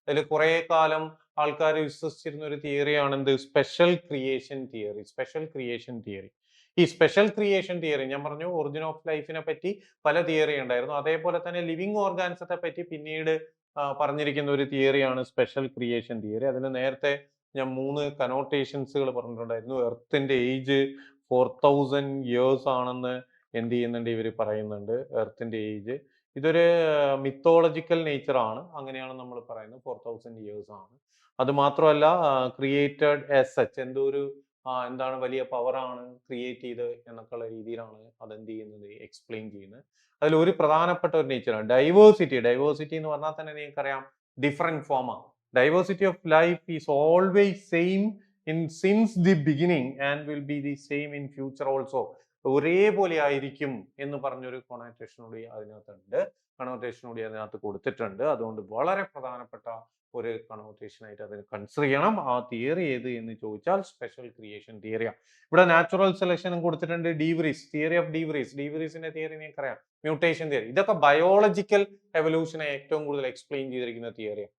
അതിൽ കുറെ കാലം ആൾക്കാർ വിശ്വസിച്ചിരുന്ന ഒരു തിയറിയാണ് എന്ത്? Special creation theory. ഈ സ്പെഷ്യൽ ക്രിയേഷൻ തിയറി ഞാൻ പറഞ്ഞു, ഒറിജിൻ ഓഫ് ലൈഫിനെ പറ്റി പല തിയറി ഉണ്ടായിരുന്നു. അതേപോലെ തന്നെ ലിവിങ് ഓർഗാൻസത്തെ പറ്റി പിന്നീട് പറഞ്ഞിരിക്കുന്ന ഒരു തിയറിയാണ് സ്പെഷ്യൽ ക്രിയേഷൻ തിയറി. അതിന് നേരത്തെ ഞാൻ 3 കനോട്ടേഷൻസുകൾ പറഞ്ഞിട്ടുണ്ടായിരുന്നു. എർത്തിന്റെ ഏജ് 4000 ഇയേഴ്സ് ആണെന്ന് എന്ത് ചെയ്യുന്നുണ്ട്, ഇവർ പറയുന്നുണ്ട്. എർത്തിന്റെ ഏജ് ഇതൊരു മിത്തോളജിക്കൽ നേച്ചർ ആണ്, അങ്ങനെയാണ് നമ്മൾ പറയുന്നത്. 4000 ഇയേഴ്സ് ആണ്. അത് മാത്രമല്ല ക്രിയേറ്റഡ് ആസ് സച്ച്, എന്തോ ഒരു എന്താണ് വലിയ പവറാണ് ക്രിയേറ്റ് ചെയ്ത് എന്നൊക്കെയുള്ള രീതിയിലാണ് അതെന്ത് ചെയ്യുന്നത്, എക്സ്പ്ലെയിൻ ചെയ്യുന്നത്. അതിൽ ഒരു പ്രധാനപ്പെട്ട ഒരു നേച്ചറാണ് ഡൈവേഴ്സിറ്റി. ഡൈവേഴ്സിറ്റി എന്ന് പറഞ്ഞാൽ തന്നെ നിങ്ങൾക്കറിയാം ഡിഫറെന്റ് ഫോമാണ്. Diversity of life is always same in since the beginning and will be the same in future also. ഒരേപോലെ ആയിരിക്കും എന്ന് പറഞ്ഞൊരു കണോട്ടേഷൻ കൂടി അതിനകത്ത് കൊടുത്തിട്ടുണ്ട്. അതുകൊണ്ട് വളരെ പ്രധാനപ്പെട്ട ഒരു കണോട്ടേഷൻ ആയിട്ട് അതിന് കൺസിഡർ ചെയ്യണം. ആ തിയറി ഏത് എന്ന് ചോദിച്ചാൽ സ്പെഷ്യൽ ക്രിയേഷൻ തിയറിയാണ്. ഇവിടെ നാച്ചുറൽ സെലക്ഷനും കൊടുത്തിട്ടുണ്ട്. De Vries, theory of de Vries. ഡീവ്രീസിന്റെ theory നിങ്ങൾക്കറിയാം, മ്യൂട്ടേഷൻ തിയറി. ഇതൊക്കെ ബയോളജിക്കൽ എവല്യൂഷനെ ഏറ്റവും കൂടുതൽ എക്സ്പ്ലെയിൻ ചെയ്തിരിക്കുന്ന തിയറിയാണ്.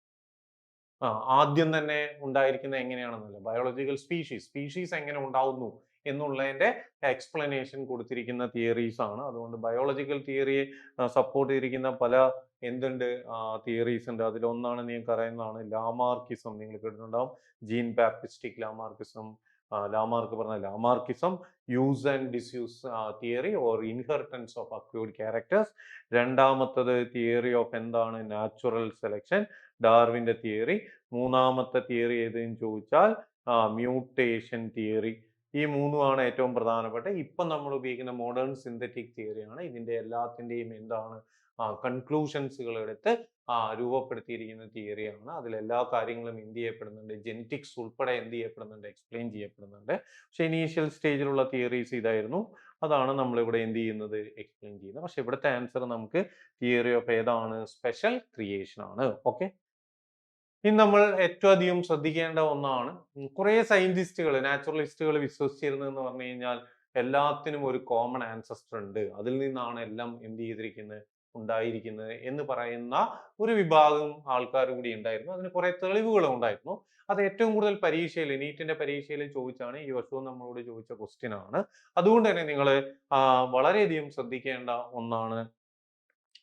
ആദ്യം തന്നെ ഉണ്ടായിരിക്കുന്ന എങ്ങനെയാണെന്നല്ല, ബയോളജിക്കൽ സ്പീഷീസ് എങ്ങനെ ഉണ്ടാവുന്നു എന്നുള്ളതിന്റെ എക്സ്പ്ലനേഷൻ കൊടുത്തിരിക്കുന്ന തിയറീസ് ആണ്. അതുകൊണ്ട് ബയോളജിക്കൽ തിയറിയെ സപ്പോർട്ട് ചെയ്തിരിക്കുന്ന പല തിയറീസ് ഉണ്ട്. അതിലൊന്നാണ് നിങ്ങൾക്ക് അറിയുന്നതാണ് ലാമാർക്കിസം. നിങ്ങൾ കേട്ടിട്ടുണ്ടാവും, ജീൻ ബാപ്റ്റിസ്റ്റിക് ലാമാർക്കിസം. ലാമാർക്ക് പറഞ്ഞ Lamarckism, use and disuse theory or inheritance of acquired characters. രണ്ടാമത്തത് തിയറി ഓഫ് എന്താണ്, നാച്ചുറൽ സെലക്ഷൻ, ഡാർവിന്റെ തിയറി. മൂന്നാമത്തെ തിയറി ഏതെന്ന് ചോദിച്ചാൽ മ്യൂട്ടേഷൻ തിയറി. ഈ മൂന്നുമാണ് ഏറ്റവും പ്രധാനപ്പെട്ട. ഇപ്പം നമ്മൾ ഉപയോഗിക്കുന്ന മോഡേൺ സിന്തറ്റിക് തിയറിയാണ്. ഇതിന്റെ എല്ലാത്തിൻ്റെയും എന്താണ് കൺക്ലൂഷൻസുകൾ എടുത്ത് രൂപപ്പെടുത്തിയിരിക്കുന്ന തിയറിയാണ്. അതിൽ എല്ലാ കാര്യങ്ങളും എന്ത് ചെയ്യപ്പെടുന്നുണ്ട്, ജെനറ്റിക്സ് ഉൾപ്പെടെ എന്ത് ചെയ്യപ്പെടുന്നുണ്ട്, എക്സ്പ്ലെയിൻ ചെയ്യപ്പെടുന്നുണ്ട്. പക്ഷെ ഇനീഷ്യൽ സ്റ്റേജിലുള്ള തിയറീസ് ഇതായിരുന്നു. അതാണ് നമ്മളിവിടെ എന്ത് ചെയ്യുന്നത്, എക്സ്പ്ലെയിൻ ചെയ്യുന്നത്. പക്ഷെ ഇവിടുത്തെ ആൻസർ നമുക്ക് തിയറി ഓഫ് ഏതാണ്, സ്പെഷ്യൽ ക്രിയേഷൻ ആണ്. ഓക്കെ, ഇനി നമ്മൾ ഏറ്റവും അധികം ശ്രദ്ധിക്കേണ്ട ഒന്നാണ്, കുറെ സയന്റിസ്റ്റുകൾ, നാച്ചുറലിസ്റ്റുകൾ വിശ്വസിച്ചിരുന്നതെന്ന് പറഞ്ഞു കഴിഞ്ഞാൽ എല്ലാത്തിനും ഒരു കോമൺ ആൻസസ്റ്റർ ഉണ്ട്, അതിൽ നിന്നാണ് എല്ലാം എന്ത് ചെയ്തിരിക്കുന്നത്, ഉണ്ടായിരിക്കുന്നത് എന്ന് പറയുന്ന ഒരു വിഭാഗം ആൾക്കാർ കൂടി ഉണ്ടായിരുന്നു. അതിന് കുറെ തെളിവുകളും ഉണ്ടായിരുന്നു. അത് ഏറ്റവും കൂടുതൽ പരീക്ഷയിൽ, നീറ്റിന്റെ പരീക്ഷയിൽ ചോദിച്ചാണ്, ഈ വർഷവും നമ്മളോട് ചോദിച്ച ക്വസ്റ്റ്യൻ ആണ്. അതുകൊണ്ട് തന്നെ നിങ്ങൾ വളരെയധികം ശ്രദ്ധിക്കേണ്ട ഒന്നാണ്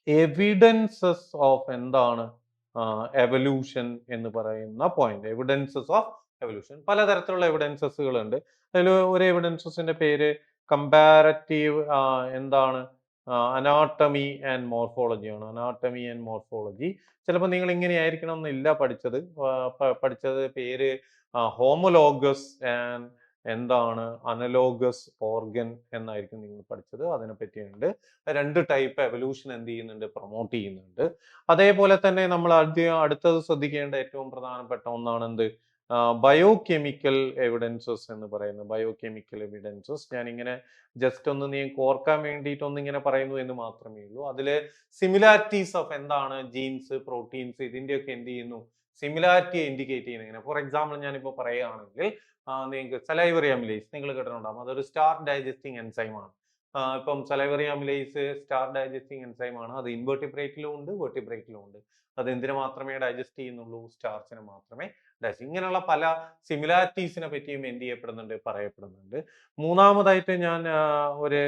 എവിഡൻസസ് ഓഫ് എന്താണ് എവല്യൂഷൻ എന്ന് പറയുന്ന പോയിന്റ്. എവിഡൻസസ് ഓഫ് എവല്യൂഷൻ, പലതരത്തിലുള്ള എവിഡൻസസുകൾ ഉണ്ട്. അതിൽ ഒരു എവിഡൻസസിന്റെ പേര് കമ്പാരറ്റീവ് എന്താണ് അനാട്ടമി ആൻഡ് മോർഫോളജി ആണ്. അനാട്ടമി ആൻഡ് മോർഫോളജി ചിലപ്പോൾ നിങ്ങൾ ഇങ്ങനെ ആയിരിക്കണം എന്നില്ല പഠിച്ചത് പേര് ഹോമോലോഗസ് ആൻഡ് എന്താണ് അനലോഗസ് ഓർഗൻ എന്നായിരിക്കും നിങ്ങൾ പഠിച്ചത്. അതിനെ പറ്റിയുണ്ട്. രണ്ട് ടൈപ്പ് എവല്യൂഷൻ എന്ത് ചെയ്യുന്നുണ്ട്, പ്രൊമോട്ട് ചെയ്യുന്നുണ്ട്. അതേപോലെ തന്നെ നമ്മൾ അടുത്തത് ശ്രദ്ധിക്കേണ്ട ഏറ്റവും പ്രധാനപ്പെട്ട ഒന്നാണ് എന്ത്, ബയോകെമിക്കൽ എവിഡൻസസ് എന്ന് പറയുന്നത്. ബയോകെമിക്കൽ എവിഡൻസസ് ഞാനിങ്ങനെ ജസ്റ്റ് ഒന്ന് നിങ്ങൾക്ക് ഓർക്കാൻ വേണ്ടിയിട്ട് ഒന്നിങ്ങനെ പറയുന്നു എന്ന് മാത്രമേ ഉള്ളൂ. അതിൽ സിമിലാരിറ്റീസ് ഓഫ് എന്താണ്, ജീൻസ്, പ്രോട്ടീൻസ്, ഇതിൻ്റെയൊക്കെ എന്ത് ചെയ്യുന്നു, സിമിലാരിറ്റി ഇൻഡിക്കേറ്റ് ചെയ്യുന്നത്. ഫോർ എക്സാമ്പിൾ ഞാനിപ്പോൾ പറയുകയാണെങ്കിൽ നിങ്ങൾക്ക് സലൈവറി അമിലേസ് നിങ്ങൾ കേട്ടിട്ടുണ്ടാകും. അതൊരു സ്റ്റാർ ഡൈജസ്റ്റിംഗ് എൻസൈമാണ്. ഇപ്പം സലൈവറി അമിലേസ് സ്റ്റാർ ഡൈജസ്റ്റിംഗ് എൻസൈമാണ്. അത് ഇൻവെർട്ടിബ്രേറ്റിലും ഉണ്ട്, വെർട്ടിബ്രേറ്റിലും ഉണ്ട്. അത് എന്തിനു മാത്രമേ ഡൈജസ്റ്റ് ചെയ്യുന്നുള്ളൂ, സ്റ്റാർച്ചിനെ മാത്രമേ ഡൈജസ്റ്റ്. ഇങ്ങനെയുള്ള പല സിമിലാരിറ്റീസിനെ പറ്റിയും എന്ത് ചെയ്യപ്പെടുന്നുണ്ട്, പറയപ്പെടുന്നുണ്ട്. മൂന്നാമതായിട്ട് ഞാൻ ഒരു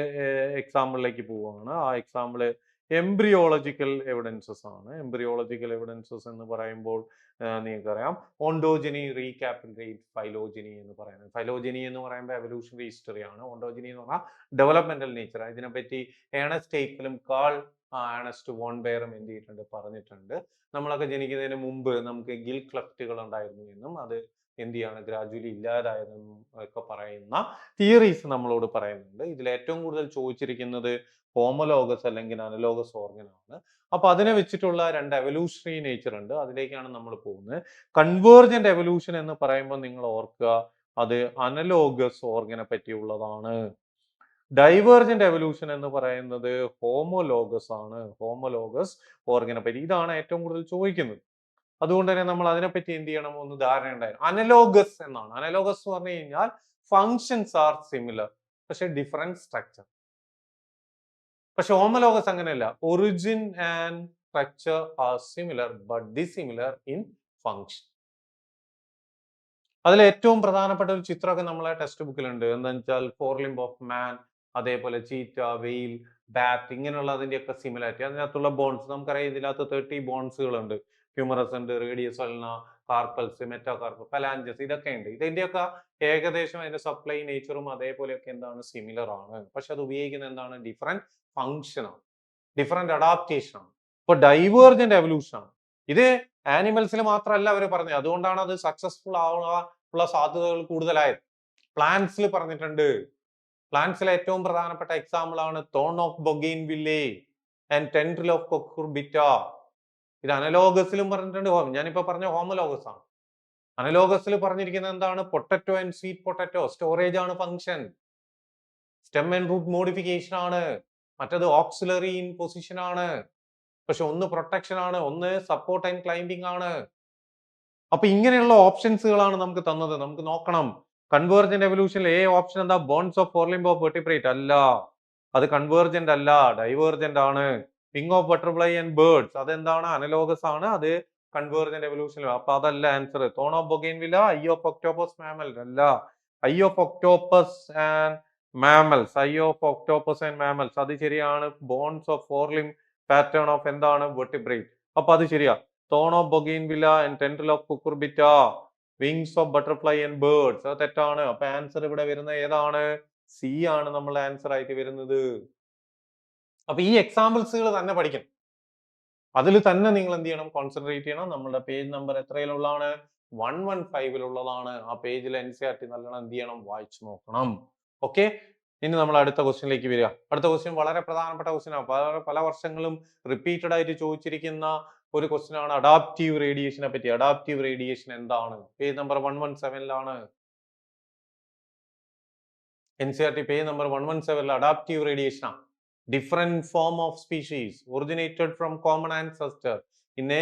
എക്സാമ്പിളിലേക്ക് പോവുകയാണ്. ആ എക്സാമ്പിൾ എംബ്രിയോളജിക്കൽ എവിഡൻസസ് ആണ്. എംബ്രിയോളജിക്കൽ എവിഡൻസസ് എന്ന് പറയുമ്പോൾ നിങ്ങൾക്കറിയാം ഓണ്ടോജനി, റീകാപ്പിറ്റുലേറ്റ്, ഫൈലോജനി എന്ന് പറയുന്നത്. ഫൈലോജനി എന്ന് പറയുമ്പോൾ എവല്യൂഷണറി ഹിസ്റ്ററിയാണ്. ഓണ്ടോജനി എന്ന് പറഞ്ഞാൽ ഡെവലപ്മെന്റൽ നേച്ചർ. ഇതിനെപ്പറ്റി ഏണസ്റ്റ് ഹെയ്ക്കലും കാൾ ഏണസ്റ്റ് വോൺ ബെയറും എന്ത് ചെയ്തിട്ടുണ്ട്, പറഞ്ഞിട്ടുണ്ട്. നമ്മളൊക്കെ ജനിക്കുന്നതിന് മുമ്പ് നമുക്ക് ഗിൽ ക്ലഫ്റ്റുകൾ ഉണ്ടായിരുന്നു എന്നും അത് എന്ത് ചെയ്യാണ്, ഗ്രാജുവലി ഇല്ലാതായതെന്നും ഒക്കെ പറയുന്ന തിയറീസ് നമ്മളോട് പറയുന്നുണ്ട്. ഇതിൽ ഏറ്റവും കൂടുതൽ ചോദിച്ചിരിക്കുന്നത് ഹോമോലോഗസ് അല്ലെങ്കിൽ അനലോഗസ് ഓർഗൻ ആണ്. അപ്പൊ അതിനെ വെച്ചിട്ടുള്ള രണ്ട് എവല്യൂഷണറി നേച്ചർ ഉണ്ട്, അതിലേക്കാണ് നമ്മൾ പോകുന്നത്. കൺവേർജന്റ് എവല്യൂഷൻ എന്ന് പറയുമ്പോൾ നിങ്ങൾ ഓർക്കുക, അത് അനലോഗസ് ഓർഗനെ പറ്റിയുള്ളതാണ്. ഡൈവേർജന്റ് എവല്യൂഷൻ എന്ന് പറയുന്നത് ഹോമോലോഗസ് ആണ്. ഹോമോലോഗസ് ഓർഗനെ പറ്റി ഇതാണ് ഏറ്റവും കൂടുതൽ ചോദിക്കുന്നത്. അതുകൊണ്ട് തന്നെ നമ്മൾ അതിനെപ്പറ്റി എന്ത് ചെയ്യണം, ഒന്ന് ധാരണ ഉണ്ടായിരുന്നു. അനലോഗസ് എന്നാണ്. അനലോഗസ് എന്ന് പറഞ്ഞു കഴിഞ്ഞാൽ ഫങ്ഷൻസ് ആർ സിമിലർ പക്ഷെ ഡിഫറെന്റ് സ്ട്രക്ചർ. പക്ഷെ ഹോമോലോഗസ് അങ്ങനെയല്ല, origin and structure are similar but dissimilar in function. അതിൽ ഏറ്റവും പ്രധാനപ്പെട്ട ഒരു ചിത്രമൊക്കെ നമ്മളെ ടെക്സ്റ്റ് ബുക്കിലുണ്ട്. എന്താണെന്ന് വെച്ചാൽ ഫോർ ലിംബ് ഓഫ് മാൻ അതേപോലെ ചീറ്റ, വെയിൽ, ബാറ്റ് ഇങ്ങനെയുള്ളതിൻ്റെയൊക്കെ സിമിലാരിറ്റി. അതിനകത്തുള്ള ബോൺസ് നമുക്കറിയാം, ഇതിനകത്ത് 30 ബോൺസുകളുണ്ട്. ഹ്യൂമറസ് ഉണ്ട്, റേഡിയസ് അൽന, കാർപ്പൽസ്, മെറ്റാകാർപ്പ്, ഫലാഞ്ചസ്, ഇതൊക്കെ ഉണ്ട്. ഇതിന്റെയൊക്കെ ഏകദേശം അതിന്റെ സപ്ലൈ നേച്ചറും അതേപോലെയൊക്കെ എന്താണ് സിമിലർ ആണ്. പക്ഷെ അത് ഉപയോഗിക്കുന്ന എന്താണ് ഡിഫറെന്റ് ഫംഗ്ഷൻ ആണ്, ഡിഫറെന്റ് അഡാപ്റ്റേഷൻ ആണ്. ഇപ്പൊ ഡൈവേർജന്റ് എവല്യൂഷൻ ആണ് ഇത്. ആനിമൽസിൽ മാത്രമല്ല അവർ പറഞ്ഞത്, അതുകൊണ്ടാണ് അത് സക്സസ്ഫുൾ ആവാനുള്ള സാധ്യതകൾ കൂടുതലായത്. പ്ലാന്റ്സിൽ പറഞ്ഞിട്ടുണ്ട്. പ്ലാന്റ്സിലെ ഏറ്റവും പ്രധാനപ്പെട്ട എക്സാമ്പിൾ ആണ് thorn of bougainvillea and tendril of cucurbita. ഇത് അനലോഗസിലും പറഞ്ഞിട്ടുണ്ട്. ഞാനിപ്പോ പറഞ്ഞ ഹോമലോഗസ് ആണ്. അനലോഗസിൽ പറഞ്ഞിരിക്കുന്നത് എന്താണ്? Potato and sweet potato storage ആണ് function, stem and root modification ആണ്, മറ്റത് ഓക്സിലറി ഇൻ പൊസിഷൻ ആണ്. പക്ഷെ ഒന്ന് പ്രൊട്ടക്ഷൻ ആണ്, ഒന്ന് സപ്പോർട്ട് ആൻഡ് ക്ലൈംബിംഗ് ആണ്. അപ്പൊ ഇങ്ങനെയുള്ള ഓപ്ഷൻസുകളാണ് നമുക്ക് തന്നത്. നമുക്ക് നോക്കണം. കൺവേർജന്റ് എവല്യൂഷനിൽ ഓപ്ഷൻ എന്താ? Bones of four limb of vertebrate അല്ല, അത് കൺവേർജന്റ് അല്ല, ഡൈവേർജന്റ് ആണ്. Wing of butterfly and birds അതെന്താണ്? അനലോഗസ് ആണ്, അത് കൺവേർജന്റ് എവല്യൂഷനിൽ. അപ്പൊ അതല്ല answer. Thorn of bougainvillea, eye of octopus mammal അല്ല. Eye of octopus and mammals, eye of octopus and mammals അത് ശരിയാണ്. Bones of four limb pattern of എന്താണ്? വെർട്ടിബ്രേറ്റ്. അപ്പൊ അത് ശരിയാ. Thorn of bougainvillea and tendril of cucurbita, wings of butterfly and birds അത് തെറ്റാണ്. അപ്പൊ ആൻസർ ഇവിടെ വരുന്നത് ഏതാണ്? സി ആണ് നമ്മളുടെ ആൻസർ ആയിട്ട് വരുന്നത്. അപ്പൊ ഈ എക്സാമ്പിൾസുകൾ തന്നെ പഠിക്കണം. അതിൽ തന്നെ നിങ്ങൾ എന്ത് ചെയ്യണം? കോൺസെൻട്രേറ്റ് ചെയ്യണം. നമ്മുടെ പേജ് നമ്പർ എത്രയിലുള്ളതാണ്? 115-ലുള്ളതാണ്. ആ പേജിൽ NCERT നല്ലോണം എന്ത് ചെയ്യണം? വായിച്ചു നോക്കണം. ഓക്കെ, ഇനി നമ്മൾ അടുത്ത ക്വസ്റ്റ്യനിലേക്ക് വരിക. അടുത്ത ക്വസ്റ്റ്യൻ വളരെ പ്രധാനപ്പെട്ട ക്വസ്റ്റ്യൻ ആണ്. പല വർഷങ്ങളും റിപ്പീറ്റഡ് ആയിട്ട് ചോദിച്ചിരിക്കുന്ന ഒരു ക്വസ്റ്റ്യൻ ആണ് അഡാപ്റ്റീവ് റേഡിയേഷനെ പറ്റി. അഡാപ്റ്റീവ് റേഡിയേഷൻ എന്താണ്? പേജ് നമ്പർ 117-ലാണ്. NCERT page number 117 adaptive radiation ആണ്. Different form of species originated from common ancestor in a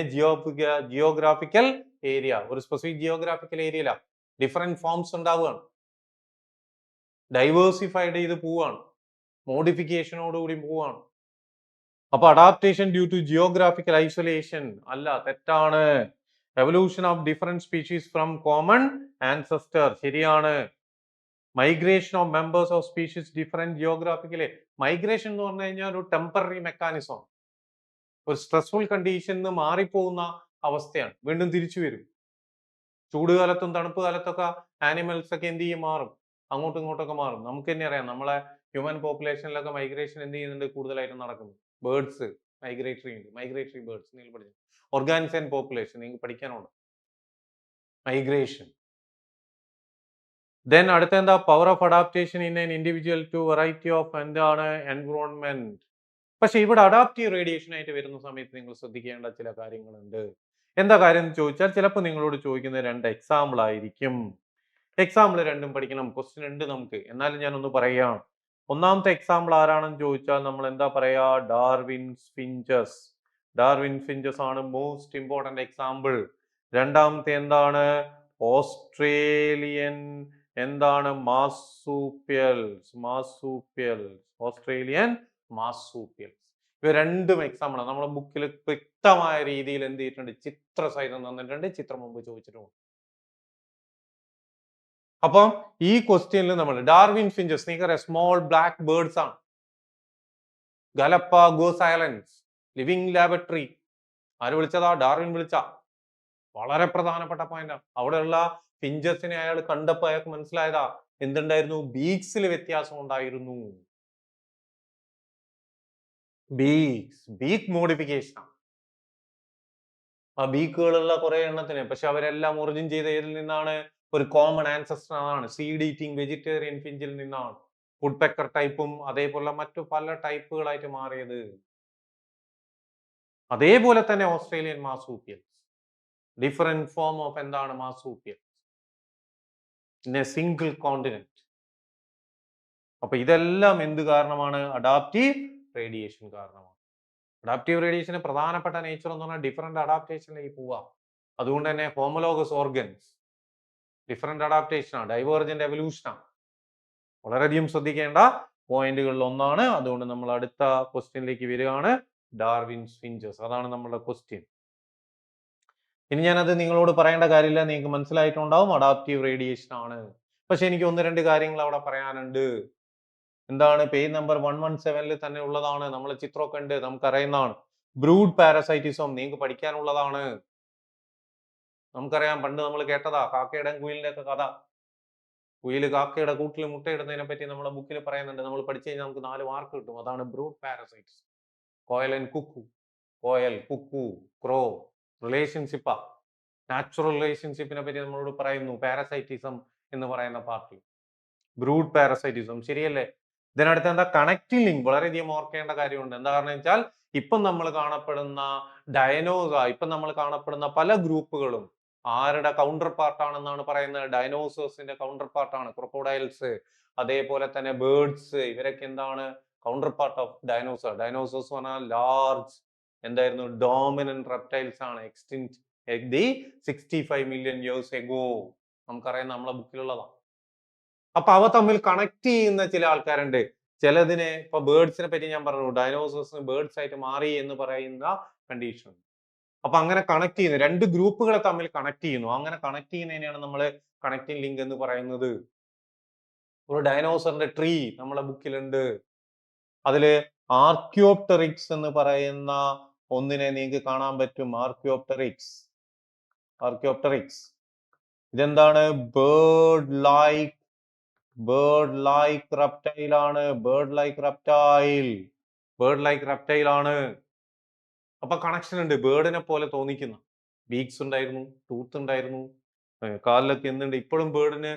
geographical area. ഒരു സ്പെസിഫിക് ജിയോഗ്രാഫിക്കൽ ഏരിയയില ഡിഫറെന്റ് ഫോംസ് ഉണ്ടാവുകയാണ്, ഡൈവേഴ്സിഫൈഡ് ചെയ്ത് പോവാണ്, മോഡിഫിക്കേഷനോടുകൂടി പോവാണ്. അപ്പൊ adaptation due to geographical isolation അല്ല, തെറ്റാണ്. Evolution of different species from common ancestor ശരിയാണ്. Migration of members of species different geographically. Migration എന്ന് പറഞ്ഞു കഴിഞ്ഞാൽ ഒരു ടെമ്പററി മെക്കാനിസം, ഒരു സ്ട്രെസ്ഫുൾ കണ്ടീഷനിൽ മാറിപ്പോകുന്ന അവസ്ഥയാണ്, വീണ്ടും തിരിച്ചു വരും. ചൂടുകാലത്തും തണുപ്പ് കാലത്തൊക്കെ ആനിമൽസ് ഒക്കെ എന്ത് ചെയ്യും? മാറും, അങ്ങോട്ടും ഇങ്ങോട്ടൊക്കെ മാറും. നമുക്ക് തന്നെ അറിയാം, നമ്മളെ ഹ്യൂമൻ പോപ്പുലേഷനിലൊക്കെ മൈഗ്രേഷൻ എന്ത് ചെയ്യുന്നുണ്ട്? കൂടുതലായിട്ടും നടക്കുന്നു. ബേർഡ്സ് മൈഗ്രേറ്ററി ഉണ്ട്, മൈഗ്രേറ്ററി ബേർഡ്സ് നിങ്ങൾ പഠിച്ചു. ഓർഗാനിസൻ പോപ്പുലേഷൻ നിങ്ങൾക്ക് പഠിക്കാനുണ്ട്, മൈഗ്രേഷൻ. ദെൻ അടുത്ത എന്താ? Power of adaptation in an individual to variety of എന്താണ്? എൻവറോൺമെന്റ്. പക്ഷെ ഇവിടെ അഡാപ്റ്റീവ് റേഡിയേഷൻ ആയിട്ട് വരുന്ന സമയത്ത് നിങ്ങൾ ശ്രദ്ധിക്കേണ്ട ചില കാര്യങ്ങളുണ്ട്. എന്താ കാര്യം എന്ന് ചോദിച്ചാൽ ചിലപ്പോൾ നിങ്ങളോട് ചോദിക്കുന്ന 2 എക്സാമ്പിൾ ആയിരിക്കും. എക്സാമ്പിൾ രണ്ടും പഠിക്കണം. ക്വസ്റ്റ്യൻ ഉണ്ട് നമുക്ക്, എന്നാലും ഞാനൊന്ന് പറയാം. ഒന്നാമത്തെ എക്സാമ്പിൾ ആരാണെന്ന് ചോദിച്ചാൽ നമ്മൾ എന്താ പറയാ? Darwin's finches. ഡാർവിൻ ഫിഞ്ചസ് ആണ് മോസ്റ്റ് ഇമ്പോർട്ടന്റ് എക്സാമ്പിൾ. രണ്ടാമത്തെ എന്താണ്? ഓസ്ട്രേലിയൻ എന്താണ്? മാർസൂപ്പിയൽസ്. മാർസൂപ്പിയൽസ്, ഓസ്ട്രേലിയൻ മാർസൂപ്പിയൽസ്. ഇവ രണ്ടും എക്സാമ്പിൾ ആണ്. നമ്മുടെ ബുക്കിൽ വ്യക്തമായ രീതിയിൽ എന്ത് ചെയ്തിട്ടുണ്ട്? ചിത്ര സഹിതം തന്നിട്ടുണ്ട്, ചിത്രം മുമ്പ് ചോദിച്ചിട്ടുണ്ട്. അപ്പം ഈ ക്വസ്റ്റ്യനിൽ നമ്മൾ ഡാർവിൻ ഫിഞ്ചസ് നിങ്ങൾക്കറിയാം സ്മോൾ ബ്ലാക്ക് ബേർഡ്സ് ആണ്. ഗലപ്പാഗോസ് ഐലൻഡ്സ് ലിവിംഗ് ലാബറട്ടറി. ആര് വിളിച്ചതാ? ഡാർവിൻ വിളിച്ച. വളരെ പ്രധാനപ്പെട്ട പോയിന്റ് ആണ്. അവിടെയുള്ള ഫിഞ്ചസിനെ അയാൾ കണ്ടപ്പോ അയാൾക്ക് മനസ്സിലായതാ എന്തുണ്ടായിരുന്നു? ബീക്സിൽ വ്യത്യാസം ഉണ്ടായിരുന്നു. ബീക്ക് മോഡിഫിക്കേഷൻ ആണ്. ആ ബീക്കുകളുള്ള കുറെ എണ്ണത്തിന്, പക്ഷെ അവരെല്ലാം ഒറിജിൻ ചെയ്ത ഏതിൽ നിന്നാണ്? ഒരു കോമൺ ആൻസസ്റ്റർ ആണ്, സീഡ് ഈറ്റിംഗ് വെജിറ്റേറിയൻ ഫിഞ്ചിൽ നിന്നാണ്. വുഡ് പെക്കർ ടൈപ്പും അതേപോലെ മറ്റു പല ടൈപ്പുകളായിട്ട് മാറിയത്. അതേപോലെ തന്നെ Australian marsupials, different form of എന്താണ്? Marsupials in a single continent. അപ്പൊ ഇതെല്ലാം എന്ത് കാരണമാണ്? അഡാപ്റ്റീവ് റേഡിയേഷൻ കാരണമാണ്. അഡാപ്റ്റീവ് റേഡിയേഷന് പ്രധാനപ്പെട്ട നേച്ചർ എന്ന് പറഞ്ഞാൽ ഡിഫറെന്റ് അഡാപ്റ്റേഷനിലേക്ക് പോവാം. അതുകൊണ്ട് തന്നെ ഹോമലോഗസ് ഓർഗൻസ് ഡിഫറെന്റ് അഡാപ്റ്റേഷൻ ആണ്, ഡൈവേർജന്റ് എവല്യൂഷൻ ആണ്. വളരെയധികം ശ്രദ്ധിക്കേണ്ട പോയിന്റുകളിൽ ഒന്നാണ്. അതുകൊണ്ട് നമ്മൾ അടുത്ത ക്വസ്റ്റ്യനിലേക്ക് വരികയാണ്. ഡാർവിൻസ് ഫിഞ്ചസ്, അതാണ് നമ്മുടെ ക്വസ്റ്റ്യൻ. ഇനി ഞാനത് നിങ്ങളോട് പറയേണ്ട കാര്യമില്ല, നിങ്ങൾക്ക് മനസ്സിലായിട്ടുണ്ടാവും അഡാപ്റ്റീവ് റേഡിയേഷൻ ആണ്. പക്ഷെ എനിക്ക് 1-2 കാര്യങ്ങൾ അവിടെ പറയാനുണ്ട്. എന്താണ് പേജ് നമ്പർ 117 തന്നെ ഉള്ളതാണ്. നമ്മൾ ചിത്രമൊക്കെ ഉണ്ട്, നമുക്കറിയുന്നതാണ്. ബ്രൂഡ് പാരസൈറ്റിസം നിങ്ങൾക്ക് പഠിക്കാനുള്ളതാണ്. നമുക്കറിയാം, പണ്ട് നമ്മൾ കേട്ടതാ കാക്കയുടെ കുയിലിന്റെ ഒക്കെ കഥ. കുയില് കാക്കയുടെ കൂട്ടിൽ മുട്ടയിടുന്നതിനെ പറ്റി നമ്മുടെ ബുക്കിൽ പറയുന്നുണ്ട്. നമ്മൾ പഠിച്ചു കഴിഞ്ഞാൽ നമുക്ക് 4 മാർക്ക് കിട്ടും. അതാണ് brood parasites. Koel and cuckoo, koel, cuckoo, crow, റിലേഷൻഷിപ്പാ. Natural റിലേഷൻഷിപ്പിനെ പറ്റി നമ്മളോട് പറയുന്നു പാരസൈറ്റിസം എന്ന് പറയുന്ന പാർട്ടിൽ. ബ്രൂഡ് പാരസൈറ്റിസം ശരിയല്ലേ? ഇതിനടുത്ത് എന്താ കണക്റ്റിംഗ് ലിങ്ക് വളരെയധികം ഓർക്കേണ്ട കാര്യമുണ്ട്. എന്താ കാരണം വെച്ചാൽ ഇപ്പം നമ്മൾ കാണപ്പെടുന്ന ഇപ്പം നമ്മൾ കാണപ്പെടുന്ന പല ഗ്രൂപ്പുകളും ആരുടെ കൗണ്ടർ പാർട്ടാണെന്നാണ് പറയുന്നത്? ഡൈനോസേഴ്സിന്റെ കൗണ്ടർ പാർട്ടാണ് ക്രൊക്കോഡൈൽസ്. അതേപോലെ തന്നെ ബേർഡ്സ്, ഇവരൊക്കെ എന്താണ് counter part of dinosaur. Dinosaurs പറഞ്ഞാൽ ലാർജ് എന്തായിരുന്നു ഡോമിനന്റ് റെപ്റ്റൈൽസ് ആണ്. Extinct the 65 million years ago. നമുക്കറിയാം, നമ്മളെ ബുക്കിലുള്ളതാണ്. അപ്പൊ അവ തമ്മിൽ കണക്ട് ചെയ്യുന്ന ചില ആൾക്കാരുണ്ട്. ചിലതിനെ ഇപ്പൊ ബേർഡ്സിനെ പറ്റി ഞാൻ പറഞ്ഞു, ഡൈനോസേഴ്സിന് ബേർഡ്സ് ആയിട്ട് മാറി എന്ന് പറയുന്ന കണ്ടീഷൻ. അപ്പൊ അങ്ങനെ കണക്ട് ചെയ്യുന്നു, രണ്ട് ഗ്രൂപ്പുകളെ തമ്മിൽ കണക്ട് ചെയ്യുന്നു. അങ്ങനെ കണക്ട് ചെയ്യുന്നതിനെയാണ് നമ്മൾ കണക്റ്റിംഗ് ലിങ്ക് എന്ന് പറയുന്നത്. ഒരു ഡൈനോസറിന്റെ ട്രീ നമ്മളെ ബുക്കിലുണ്ട്. അതില് ആർക്കിയോപ്റ്ററിക്സ് എന്ന് പറയുന്ന ഒന്നിനെ നിങ്ങൾക്ക് കാണാൻ പറ്റും. ആർക്കിയോപ്റ്ററിക്സ്. ഇതെന്താണ്? ബേർഡ് ലൈക്ക് റെപ്റ്റൈൽ ആണ്. ബേർഡ് ലൈക്ക് റെപ്റ്റൈൽ ആണ്. അപ്പൊ കണക്ഷൻ ഉണ്ട്. ബേർഡിനെ പോലെ തോന്നിക്കുന്ന ബീക്സ് ഉണ്ടായിരുന്നു, ടൂത്ത് ഉണ്ടായിരുന്നു, കാലിലൊക്കെ എന്തുണ്ട്, ഇപ്പോഴും ബേർഡിന്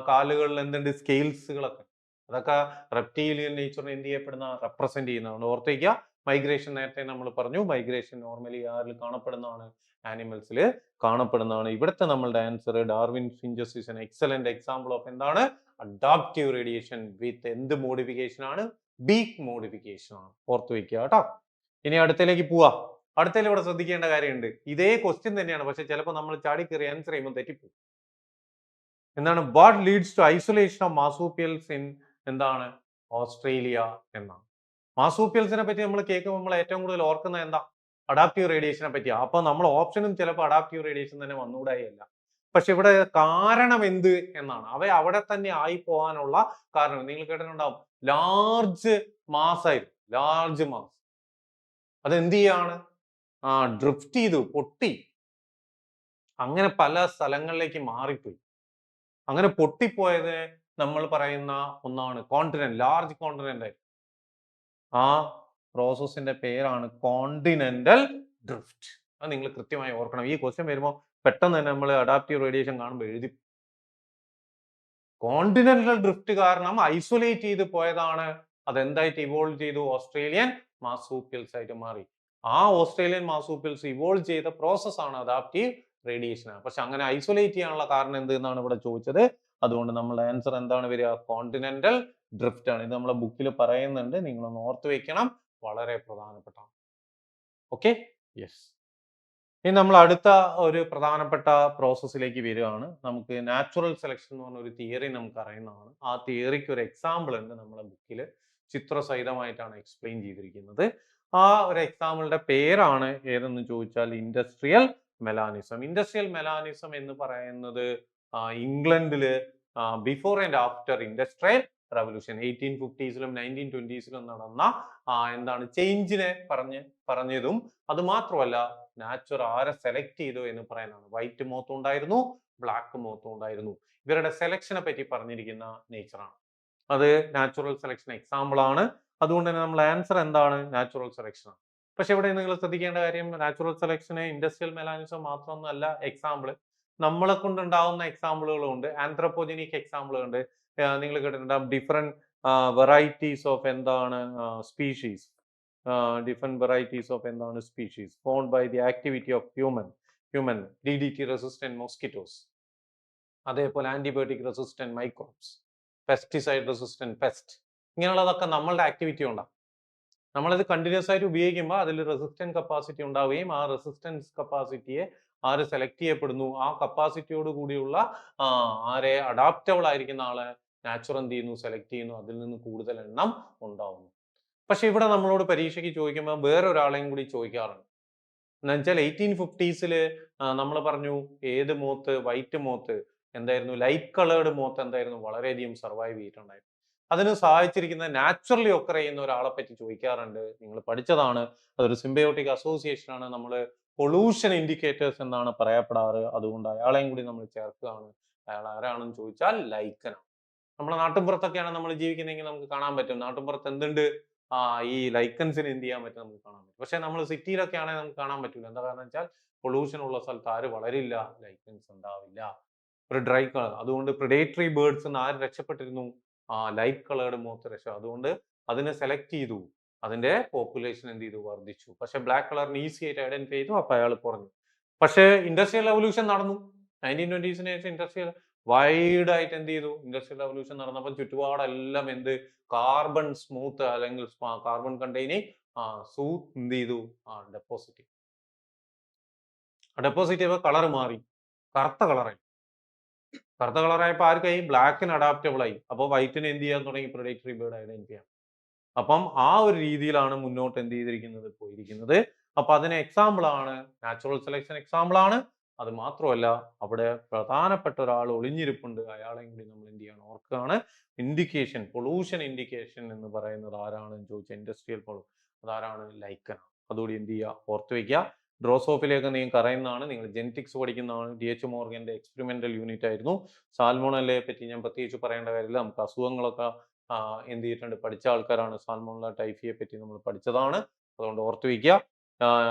കാലുകളിൽ എന്തുണ്ട്, സ്കെയിൽസുകളൊക്കെ. അതൊക്കെ റെപ്റ്റീലിയൻ നേച്ചറിന് എന്ത് ചെയ്യപ്പെടുന്ന റെപ്രസെന്റ് ചെയ്യുന്നതാണ്. ഓർത്തേക്കുക, മൈഗ്രേഷൻ നേരത്തെ നമ്മൾ പറഞ്ഞു. മൈഗ്രേഷൻ നോർമലി ആരിൽ കാണപ്പെടുന്നതാണ്? ആനിമൽസിൽ കാണപ്പെടുന്നതാണ്. ഇവിടുത്തെ നമ്മളുടെ answer Darwin finches is N excellent example of എന്താണ് അഡാപ്റ്റീവ് റേഡിയേഷൻ വിത്ത് എന്ത് മോഡിഫിക്കേഷൻ ആണ്? ബീക്ക് മോഡിഫിക്കേഷൻ ആണ്. ഓർത്തു വെക്കുക കേട്ടോ. ഇനി അടുത്തതിലേക്ക് പോവാ. അടുത്തതിൽ ഇവിടെ ശ്രദ്ധിക്കേണ്ട കാര്യമുണ്ട്. ഇതേ ക്വസ്റ്റ്യൻ തന്നെയാണ്, പക്ഷെ ചിലപ്പോൾ നമ്മൾ ചാടി കയറി ആൻസർ ചെയ്യുമ്പോൾ തെറ്റിപ്പോകും. എന്താണ് what leads to isolation of marsupials in എന്താണ് ഓസ്ട്രേലിയ എന്നാണ്. മാസൂപ്പിയൽസിനെ പറ്റി നമ്മൾ കേൾക്കുമ്പോൾ നമ്മൾ ഏറ്റവും കൂടുതൽ ഓർക്കുന്നത് എന്താ? അഡാപ്റ്റീവ് റേഡിയേഷനെ പറ്റിയാണ്. അപ്പൊ നമ്മൾ ഓപ്ഷനും ചിലപ്പോൾ അഡാപ്റ്റീവ് റേഡിയേഷൻ തന്നെ വന്നുകൂടായില്ല. പക്ഷെ ഇവിടെ കാരണം എന്ത് എന്നാണ്. അവ അവിടെ തന്നെ ആയി പോകാനുള്ള കാരണം നിങ്ങൾ കേട്ടിട്ടുണ്ടാവും. Large mass. അതെന്ത് ചെയ്യാണ്? ഡ്രിഫ്റ്റ് ചെയ്തു, പൊട്ടി, അങ്ങനെ പല സ്ഥലങ്ങളിലേക്ക് മാറിപ്പോയി. അങ്ങനെ പൊട്ടിപ്പോയത് നമ്മൾ പറയുന്ന ഒന്നാണ് കോണ്ടിനെന്റ്, ലാർജ് കോണ്ടിനെന്റ് ആയി. ആ പ്രോസസ്സിന്റെ പേരാണ് കോണ്ടിനെന്റൽ ഡ്രിഫ്റ്റ്. അത് നിങ്ങൾ കൃത്യമായി ഓർക്കണം. ഈ ക്വസ്റ്റ്യൻ വരുമ്പോൾ പെട്ടെന്ന് തന്നെ നമ്മൾ അഡാപ്റ്റീവ് റേഡിയേഷൻ കാണുമ്പോൾ എഴുതി. കോണ്ടിനെന്റൽ ഡ്രിഫ്റ്റ് കാരണം ഐസൊലേറ്റ് ചെയ്ത് പോയതാണ്. അതെന്തായിട്ട് ഇവോൾവ് ചെയ്തു? ഓസ്ട്രേലിയൻ മാസൂപ്പിയൽസ് ആയിട്ട് മാറി. ആ ഓസ്ട്രേലിയൻ മാസൂപ്പിയൽസ് ഇവോൾവ് ചെയ്ത പ്രോസസ്സാണ് അഡാപ്റ്റീവ് റേഡിയേഷൻ. പക്ഷെ അങ്ങനെ ഐസൊലേറ്റ് ചെയ്യാനുള്ള കാരണം എന്ത് എന്നാണ് ഇവിടെ ചോദിച്ചത്. അതുകൊണ്ട് നമ്മുടെ ആൻസർ എന്താണ് വരിക? കോണ്ടിനെന്റൽ ഡ്രിഫ്റ്റ് ആണ്. ഇത് നമ്മളെ ബുക്കിൽ പറയുന്നുണ്ട്, നിങ്ങളൊന്ന് ഓർത്ത് വെക്കണം, വളരെ പ്രധാനപ്പെട്ടാണ്. Okay, yes. ഇനി നമ്മൾ അടുത്ത ഒരു പ്രധാനപ്പെട്ട പ്രോസസ്സിലേക്ക് വരികയാണ്. നമുക്ക് നാച്ചുറൽ സെലക്ഷൻ എന്ന് പറഞ്ഞ ഒരു തിയറി നമുക്ക് അറിയുന്നതാണ്. ആ തിയറിക്ക് ഒരു എക്സാമ്പിൾ ഉണ്ട് നമ്മളെ ബുക്കിൽ, ചിത്രസഹിതമായിട്ടാണ് എക്സ്പ്ലെയിൻ ചെയ്തിരിക്കുന്നത്. ആ ഒരു എക്സാമ്പിളിന്റെ പേരാണ് ഏതെന്ന് ചോദിച്ചാൽ ഇൻഡസ്ട്രിയൽ മെലാനിസം. ഇൻഡസ്ട്രിയൽ മെലാനിസം എന്ന് പറയുന്നത് ഇംഗ്ലണ്ടില് before and after industrial revolution 1850s-ലും 1920s-ലും നടന്ന എന്താണ് ചേഞ്ചിനെ പറഞ്ഞതും, അത് മാത്രമല്ല നാച്ചുറൽ ആരെ സെലക്ട് ചെയ്തു എന്ന് പറയുന്നതാണ്. വൈറ്റ് മോത്തും ഉണ്ടായിരുന്നു, ബ്ലാക്ക് മോത്തും ഉണ്ടായിരുന്നു. ഇവരുടെ സെലക്ഷനെ പറ്റി പറഞ്ഞിരിക്കുന്ന നേച്ചറാണ്. അത് നാച്ചുറൽ സെലക്ഷൻ എക്സാമ്പിൾ ആണ്. അതുകൊണ്ട് തന്നെ നമ്മൾ ആൻസർ എന്താണ്? നാച്ചുറൽ സെലക്ഷൻ ആണ്. പക്ഷെ ഇവിടെ നിങ്ങൾ ശ്രദ്ധിക്കേണ്ട കാര്യം, നാച്ചുറൽ സെലക്ഷന് ഇൻഡസ്ട്രിയൽ മെലാനിസം മാത്രമൊന്നുമല്ല എക്സാമ്പിൾ. നമ്മളെ കൊണ്ടുണ്ടാവുന്ന എക്സാമ്പിളുകളും ഉണ്ട്, ആന്ത്രപ്പോജനിക് എക്സാമ്പിളുണ്ട്. നിങ്ങൾ കേട്ടിട്ടുണ്ടാവും ഡിഫറെന്റ് വെറൈറ്റീസ് ഓഫ് എന്താണ് സ്പീഷീസ്. ഡിഫറെന്റ് വെറൈറ്റീസ് ഓഫ് എന്താണ് species found by the activity of human DDT resistant mosquitoes, അതേപോലെ antibiotic resistant microbes, pesticide resistant pest. ഇങ്ങനെയുള്ളതൊക്കെ നമ്മളുടെ ആക്ടിവിറ്റി ഉണ്ടാകും. നമ്മളിത് കണ്ടിന്യൂസ് ആയിട്ട് ഉപയോഗിക്കുമ്പോൾ അതിൽ റെസിസ്റ്റന്റ് കപ്പാസിറ്റി ഉണ്ടാവുകയും ആ റെസിസ്റ്റൻസ് കപ്പാസിറ്റിയെ ആര് സെലക്ട് ചെയ്യപ്പെടുന്നു, ആ കപ്പാസിറ്റിയോട് കൂടിയുള്ള ആരെ അഡാപ്റ്റബിൾ ആയിരിക്കുന്ന ആളെ നാച്ചുറൽ എന്ത് ചെയ്യുന്നു? സെലക്ട് ചെയ്യുന്നു. അതിൽ നിന്ന് കൂടുതൽ എണ്ണം ഉണ്ടാവുന്നു. പക്ഷെ ഇവിടെ നമ്മളോട് പരീക്ഷയ്ക്ക് ചോദിക്കുമ്പോൾ വേറൊരാളെയും കൂടി ചോദിക്കാറുണ്ട്. എന്ന് വെച്ചാൽ 1850s നമ്മൾ പറഞ്ഞു ഏത് മോത്ത്, വൈറ്റ് മോത്ത് എന്തായിരുന്നു, ലൈറ്റ് കളേർഡ് മോത്ത് എന്തായിരുന്നു, വളരെയധികം സർവൈവ് ചെയ്തിട്ടുണ്ടായിരുന്നു. അതിന് സഹായിച്ചിരിക്കുന്ന നാച്ചുറലി ഒക്കർ ചെയ്യുന്ന ഒരാളെ പറ്റി ചോദിക്കാറുണ്ട്. നിങ്ങൾ പഠിച്ചതാണ്. അതൊരു സിംബയോട്ടിക് അസോസിയേഷൻ ആണ്. നമ്മൾ പൊല്യൂഷൻ ഇൻഡിക്കേറ്റേഴ്സ് എന്നാണ് പറയപ്പെടാറ്. അതുകൊണ്ട് അയാളെയും കൂടി നമ്മൾ ചേർക്കുകയാണ്. അയാൾ ആരാണെന്ന് ചോദിച്ചാൽ ലൈക്കനാണ്. നമ്മുടെ നാട്ടിൻപുറത്തൊക്കെയാണ് നമ്മൾ ജീവിക്കുന്നതെങ്കിൽ നമുക്ക് കാണാൻ പറ്റും. നാട്ടിൻപുറത്ത് എന്തുണ്ട്? ഈ ലൈക്കൻസിന് എന്ത് ചെയ്യാൻ പറ്റും? നമുക്ക് കാണാൻ പറ്റും. പക്ഷെ നമ്മൾ സിറ്റിയിലൊക്കെ ആണെങ്കിൽ നമുക്ക് കാണാൻ പറ്റില്ല. എന്താ കാരണം വെച്ചാൽ പൊല്യൂഷൻ ഉള്ള സ്ഥലത്ത് ആര് വളരില്ല, ലൈക്കൻസ് ഉണ്ടാവില്ല. ഒരു ഡ്രൈ കളർ. അതുകൊണ്ട് പ്രിഡേറ്ററി ബേർഡ്സ് ആര് രക്ഷപ്പെട്ടിരുന്നു? ലൈറ്റ് കളേർഡ് മോത്ത് രക്ഷ. അതുകൊണ്ട് അതിനെ സെലക്ട് ചെയ്തു. അതിന്റെ പോപ്പുലേഷൻ എന്ത് ചെയ്തു? വർദ്ധിച്ചു. പക്ഷെ ബ്ലാക്ക് കളറിന് ഈസി ആയിട്ട് ഐഡന്റിഫൈ ചെയ്തു. അപ്പൊ അയാൾ കുറഞ്ഞു. പക്ഷേ ഇൻഡസ്ട്രിയൽ റവല്യൂഷൻ നടന്നു. 1920s ശേഷം ഇൻഡസ്ട്രിയൽ വൈഡ് ആയിട്ട് എന്ത് ചെയ്തു? ഇൻഡസ്ട്രിയൽ റവല്യൂഷൻ നടന്നപ്പോൾ ചുറ്റുപാടെല്ലാം എന്ത് കാർബൺ സ്മൂത്ത് അല്ലെങ്കിൽ കാർബൺ കണ്ടെയ്നിങ് സൂത്ത് എന്ത് ചെയ്തു? ഡെപ്പോസിറ്റ്. ഡെപ്പോസിറ്റ് ചെയ്തപ്പോൾ കളർ മാറി, കറുത്ത കളറായി. കറുത്ത കളറായപ്പോൾ ആർക്കായി? ബ്ലാക്കിന് അഡാപ്റ്റബിൾ ആയി. അപ്പോൾ വൈറ്റിന് എന്ത് ചെയ്യാൻ തുടങ്ങി? പ്രെഡേറ്ററി ബേർഡ് ഐഡന്റിഫൈ ചെയ്യാം. അപ്പം ആ ഒരു രീതിയിലാണ് മുന്നോട്ട് എന്ത് ചെയ്തിരിക്കുന്നത്? പോയിരിക്കുന്നത്. അപ്പൊ അതിന് എക്സാമ്പിൾ ആണ് നാച്ചുറൽ സെലക്ഷൻ എക്സാമ്പിൾ ആണ്. അത് മാത്രമല്ല അവിടെ പ്രധാനപ്പെട്ട ഒരാൾ ഒളിഞ്ഞിരിപ്പുണ്ട്. അയാളെയും കൂടി നമ്മൾ എന്ത് ചെയ്യണം? ഓർക്കുകയാണ്. ഇൻഡിക്കേഷൻ, പൊല്യൂഷൻ ഇൻഡിക്കേഷൻ എന്ന് പറയുന്നത് ആരാണെന്ന് ചോദിച്ചാൽ ഇൻഡസ്ട്രിയൽ പൊല്യൂഷൻ അതാരാണ്? ലൈക്കൻ. അതുകൂടി എന്ത് ചെയ്യുക? ഓർത്ത് വയ്ക്കുക. ഡ്രോസോഫിലേക്ക് നിങ്ങൾക്ക് അറിയുന്നതാണ്. നിങ്ങൾ ജെനറ്റിക്സ് പഠിക്കുന്നതാണ്. DH മോർഗന്റെ എക്സ്പെരിമെന്റൽ യൂണിറ്റ് ആയിരുന്നു. സാൽമോണല്ലയെ പറ്റി ഞാൻ പ്രത്യേകിച്ച് പറയേണ്ട കാര്യമില്ല. നമുക്ക് അസുഖങ്ങളൊക്കെ എന്ത് ചെയ്തിട്ടുണ്ട്? പഠിച്ച ആൾക്കാരാണ്. സാൽമോണല്ല ടൈഫിയെ പറ്റി നമ്മൾ പഠിച്ചതാണ്. അതുകൊണ്ട് ഓർത്ത് വയ്ക്കുക.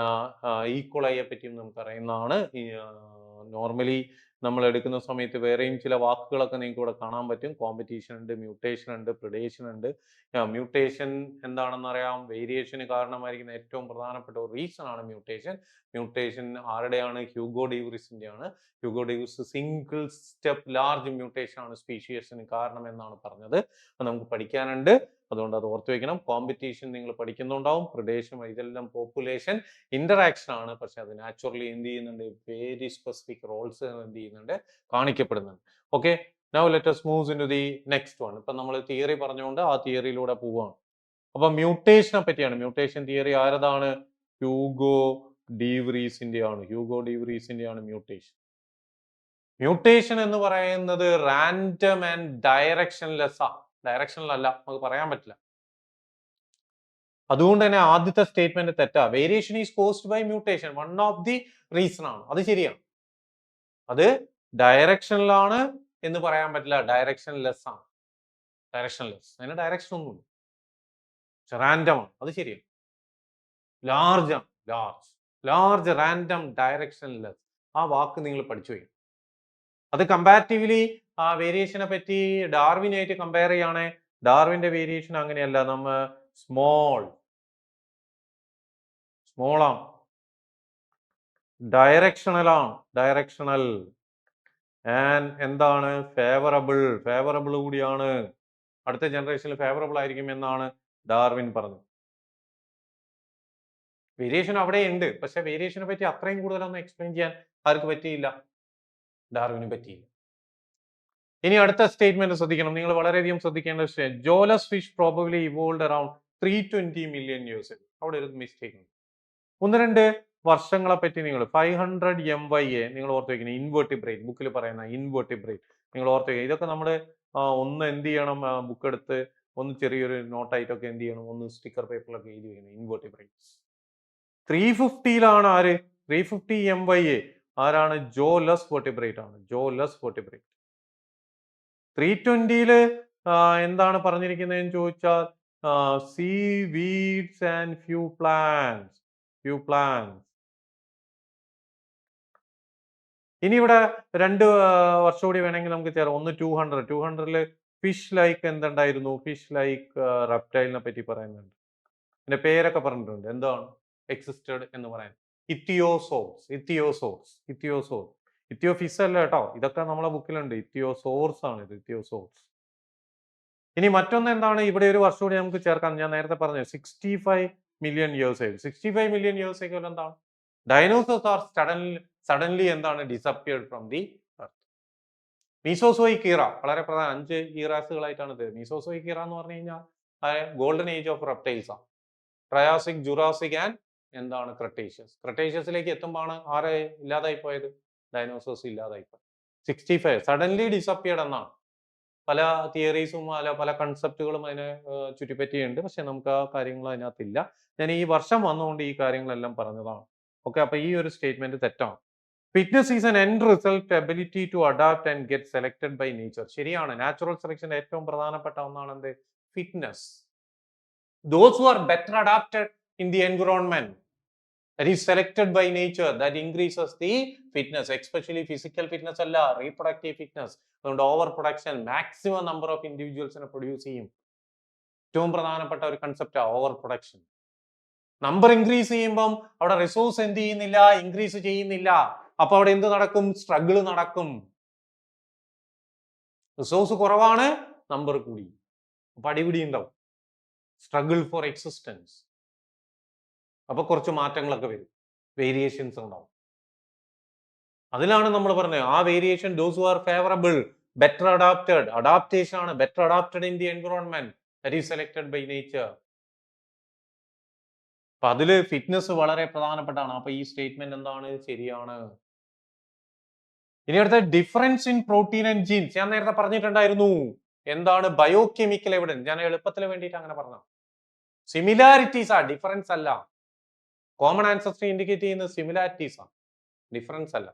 ഈക്വളയെ പറ്റിയും നമുക്ക് അറിയുന്നതാണ്. നോർമലി നമ്മൾ എടുക്കുന്ന സമയത്ത് വേറെയും ചില വാക്കുകളൊക്കെ നിങ്ങൾക്ക് ഇവിടെ കാണാൻ പറ്റും. കോമ്പറ്റീഷൻ ഉണ്ട്, മ്യൂട്ടേഷൻ ഉണ്ട്, പ്രിഡേഷൻ ഉണ്ട്. മ്യൂട്ടേഷൻ എന്താണെന്ന് അറിയാം. വേരിയേഷന് കാരണമായിരിക്കുന്ന ഏറ്റവും പ്രധാനപ്പെട്ട ഒരു റീസൺ ആണ് മ്യൂട്ടേഷൻ. മ്യൂട്ടേഷൻ ആരുടെയാണ്? ഹ്യൂഗോ ഡ്യൂറിസിന്റെ ആണ്. Hugo de Vries single step large mutation ആണ് സ്പീഷീസിന് കാരണം എന്നാണ് പറഞ്ഞത്. അത് നമുക്ക് പഠിക്കാനുണ്ട്. അതുകൊണ്ട് അത് ഓർത്ത് വെക്കണം. കോമ്പറ്റീഷൻ നിങ്ങൾ പഠിക്കുന്നുണ്ടാവും. പ്രിഡേഷൻ ഇതെല്ലാം പോപ്പുലേഷൻ ഇന്ററാക്ഷൻ ആണ്. പക്ഷെ അത് നാച്ചുറലി എന്ത് ചെയ്യുന്നുണ്ട്? വെരി സ്പെസിഫിക് റോൾസ് എന്ത് ചെയ്യുന്നുണ്ട്? കാണിക്കപ്പെടുന്നുണ്ട്. Okay, now let us move into the next one. ഇപ്പൊ നമ്മൾ തിയറി പറഞ്ഞുകൊണ്ട് ആ തിയറിയിലൂടെ പോവാണ്. അപ്പൊ മ്യൂട്ടേഷനെ പറ്റിയാണ്. മ്യൂട്ടേഷൻ തിയറി ആരതാണ്? ഹ്യൂഗോ ഡീവ്രീസിന്റെ ആണ്. ഹ്യൂഗോ ഡീവ്രീസിന്റെ ആണ് മ്യൂട്ടേഷൻ. മ്യൂട്ടേഷൻ എന്ന് പറയുന്നത് റാൻഡം ആൻഡ് ഡയറക്ഷൻലെസ് ആ. ഡയറക്ഷണൽ അല്ല, നമുക്ക് പറയാൻ പറ്റില്ല. അതുകൊണ്ട് തന്നെ ആദ്യത്തെ സ്റ്റേറ്റ്മെന്റ് തെറ്റാ. Variation is caused by mutation. One of the reason ആണ്. അത് ശരിയാണ്. അത് ഡയറക്ഷനിലാണ് എന്ന് പറയാൻ പറ്റില്ല. ഡയറക്ഷൻലെസ് ആണ്. ഡയറക്ഷൻലെസ്, അതിന് ഡയറക്ഷൻ ഒന്നുമില്ല. റാൻഡം ആണ്, അത് ശരിയാണ്. ലാർജ് ആണ്, ലാർജ് റാൻഡം ഡയറക്ഷൻലെസ്. ആ വാക്ക് നിങ്ങൾ പഠിച്ചു വയ്ക്കും. അത് കമ്പാരിറ്റീവ്ലി വേരിയേഷനെ പറ്റി ഡാർവിനായിട്ട് കമ്പയർ ചെയ്യുകയാണെ ഡാർവിന്റെ വേരിയേഷൻ അങ്ങനെയല്ല. നമ്മ സ്മോൾ ആണ്, ഡയറക്ഷണൽ ആണ്. ഡയറക്ഷണൽ ആൻഡ് എന്താണ്? ഫേവറബിൾ കൂടിയാണ്. അടുത്ത ജനറേഷനിൽ ഫേവറബിൾ ആയിരിക്കും എന്നാണ് ഡാർവിൻ പറഞ്ഞത്. വേരിയേഷൻ അവിടെ ഉണ്ട്. പക്ഷെ വേരിയേഷനെ പറ്റി അത്രയും കൂടുതലൊന്നും എക്സ്പ്ലെയിൻ ചെയ്യാൻ ആർക്ക് പറ്റിയില്ല? ഡാർവിന് പറ്റിയില്ല. ഇനി അടുത്ത സ്റ്റേറ്റ്മെന്റ് ശ്രദ്ധിക്കണം. നിങ്ങൾ വളരെയധികം ശ്രദ്ധിക്കേണ്ട വിഷയം. Jawless fish probably evolved around 320 million years. അവിടെ ഒരു മിസ്റ്റേക്ക് ഉണ്ട്. 1-2 വർഷങ്ങളെ പറ്റി നിങ്ങൾ 500 MYA നിങ്ങൾ ഓർത്ത് വെക്കണം. ഇൻവെർട്ടിബ്രേറ്റ് ബുക്കിൽ പറയുന്ന ഇൻവെർട്ടിബ്രേറ്റ് നിങ്ങൾ ഓർത്ത് വെക്കുക. ഇതൊക്കെ നമ്മൾ ഒന്ന് എന്ത് ചെയ്യണം? ബുക്ക് എടുത്ത് ഒന്ന് ചെറിയൊരു നോട്ടായിട്ടൊക്കെ എന്ത് ചെയ്യണം? ഒന്ന് സ്റ്റിക്കർ പേപ്പറിലൊക്കെ എഴുതി വെക്കണം. ഇൻവെർട്ടിബ്രേറ്റ്സ് 350 ആര്? 350 MYA ആരാണ്? ജോലസ് വെർട്ടിബ്രേറ്റ് ആണ്. ജോലസ് വെർട്ടിബ്രേറ്റ്. 320 എന്താണ് പറഞ്ഞിരിക്കുന്നതെന്ന് ചോദിച്ചാൽ seaweeds and few plants. ഇനി ഇവിടെ 2 വർഷം കൂടി വേണമെങ്കിൽ നമുക്ക് ചേരാം. ഒന്ന് 200 ഫിഷ് ലൈക്ക് എന്തുണ്ടായിരുന്നു? ഫിഷ് ലൈക്ക് റെപ്റ്റൈലിനെ പറ്റി പറയുന്നുണ്ട്. ഇതിന്റെ പേരൊക്കെ പറഞ്ഞിട്ടുണ്ട്. എന്താണ് എക്സിസ്റ്റഡ് എന്ന് പറയാൻ? ഇത്തിയോസോർസ്. ഇത്തിയോഫിസ് അല്ല കേട്ടോ. ഇതൊക്കെ നമ്മളെ ബുക്കിലുണ്ട്. ഇത്തിയോസോർസ് ആണ് ഇത്. ഇത്തിയോസോർസ്. ഇനി മറ്റൊന്ന് എന്താണ്? ഇവിടെ ഒരു വർഷം കൂടി നമുക്ക് ചേർക്കാം. ഞാൻ നേരത്തെ പറഞ്ഞു 65 million years ago. 65 million years ago എന്താണ്? ഡൈനോസോർസ് ആർ സഡൻലി എന്താണ്? Disappeared from the earth. Mesozoic ഇറ വളരെ പ്രധാന 5 ഇറാസുകളായിട്ടാണ് ഇത്. മീസോസോയിക് ഇറ എന്ന് പറഞ്ഞു കഴിഞ്ഞാൽ ഗോൾഡൻ ഏജ് ഓഫ് റെപ്റ്റൈൽസ് ആണ്. ട്രയാസിക്, ജുറാസിക് ആൻഡ് എന്താണ്? ക്രെട്ടേഷ്യസ്. ക്രെട്ടേഷ്യസിലേക്ക് എത്തുമ്പോഴാണ് ആരെ ഇല്ലാതായി പോയത്? ഡൈനോസോർസ് ഇല്ലാതായി പോയത്. 65 സഡൻലി ഡിസപ്പിയർഡ് എന്നാണ്. പല തിയറീസും പല കൺസെപ്റ്റുകളും അതിനെ ചുറ്റിപ്പറ്റിയുണ്ട്. പക്ഷെ നമുക്ക് ആ കാര്യങ്ങൾ അതിനകത്തില്ല. ഞാൻ ഈ വർഷം വന്നുകൊണ്ട് ഈ കാര്യങ്ങളെല്ലാം പറഞ്ഞതാണ്. ഓക്കെ, അപ്പൊ ഈ ഒരു സ്റ്റേറ്റ്മെന്റ് തെറ്റാണ്. Fitness is an end result ability to adapt and get selected by nature. ശരിയാണ്. നാച്ചുറൽ സെലക്ഷന്റെ ഏറ്റവും പ്രധാനപ്പെട്ട ഒന്നാണ് എന്ത്? Fitness. Those who are better adapted in the environment that is selected by nature, that increases the fitness, especially physical fitness അല്ല, reproductive fitness. അതുകൊണ്ട് over production, maximum number of ഇൻഡിവിജ്വൽസിനെ produce ചെയ്യും. ഏറ്റവും പ്രധാനപ്പെട്ട ഒരു concept over production. Number increase ചെയ്യുമ്പം അവിടെ resource എന്ത് ചെയ്യുന്നില്ല? ഇൻക്രീസ് ചെയ്യുന്നില്ല. അപ്പൊ അവിടെ എന്ത് നടക്കും? സ്ട്രഗിൾ നടക്കും. റിസോഴ്സ് കുറവാണ്, നമ്പർ കൂടി, അപ്പൊ അടിപിടി ഉണ്ടാവും. Struggle for existence. അപ്പൊ കുറച്ച് മാറ്റങ്ങളൊക്കെ വരും, വേരിയേഷൻസ് ഉണ്ടാവും. അതിലാണ് നമ്മൾ പറഞ്ഞത് ആ variation those who are favourable, better adapted. Adaptation ആണ് better adapted in the environment that is selected by nature. അപ്പൊ അതില് ഫിറ്റ്നസ് വളരെ പ്രധാനപ്പെട്ടാണ്. അപ്പൊ ഈ സ്റ്റേറ്റ്മെന്റ് എന്താണ്? ശരിയാണ്. ഇനി അടുത്ത difference in protein and genes. ഞാൻ നേരത്തെ പറഞ്ഞിട്ടുണ്ടായിരുന്നു. എന്താണ് ബയോ കെമിക്കൽ എവിഡൻസ്? ഞാൻ എളുപ്പത്തിന് വേണ്ടിയിട്ട് അങ്ങനെ പറഞ്ഞു. സിമിലാരിറ്റീസ് ആ, ഡിഫറൻസ് അല്ല. കോമൺ ആൻസസ്ട്രി ഇൻഡിക്കേറ്റ് ചെയ്യുന്ന സിമിലാരിറ്റീസ് ആണ്, ഡിഫറൻസ് അല്ല.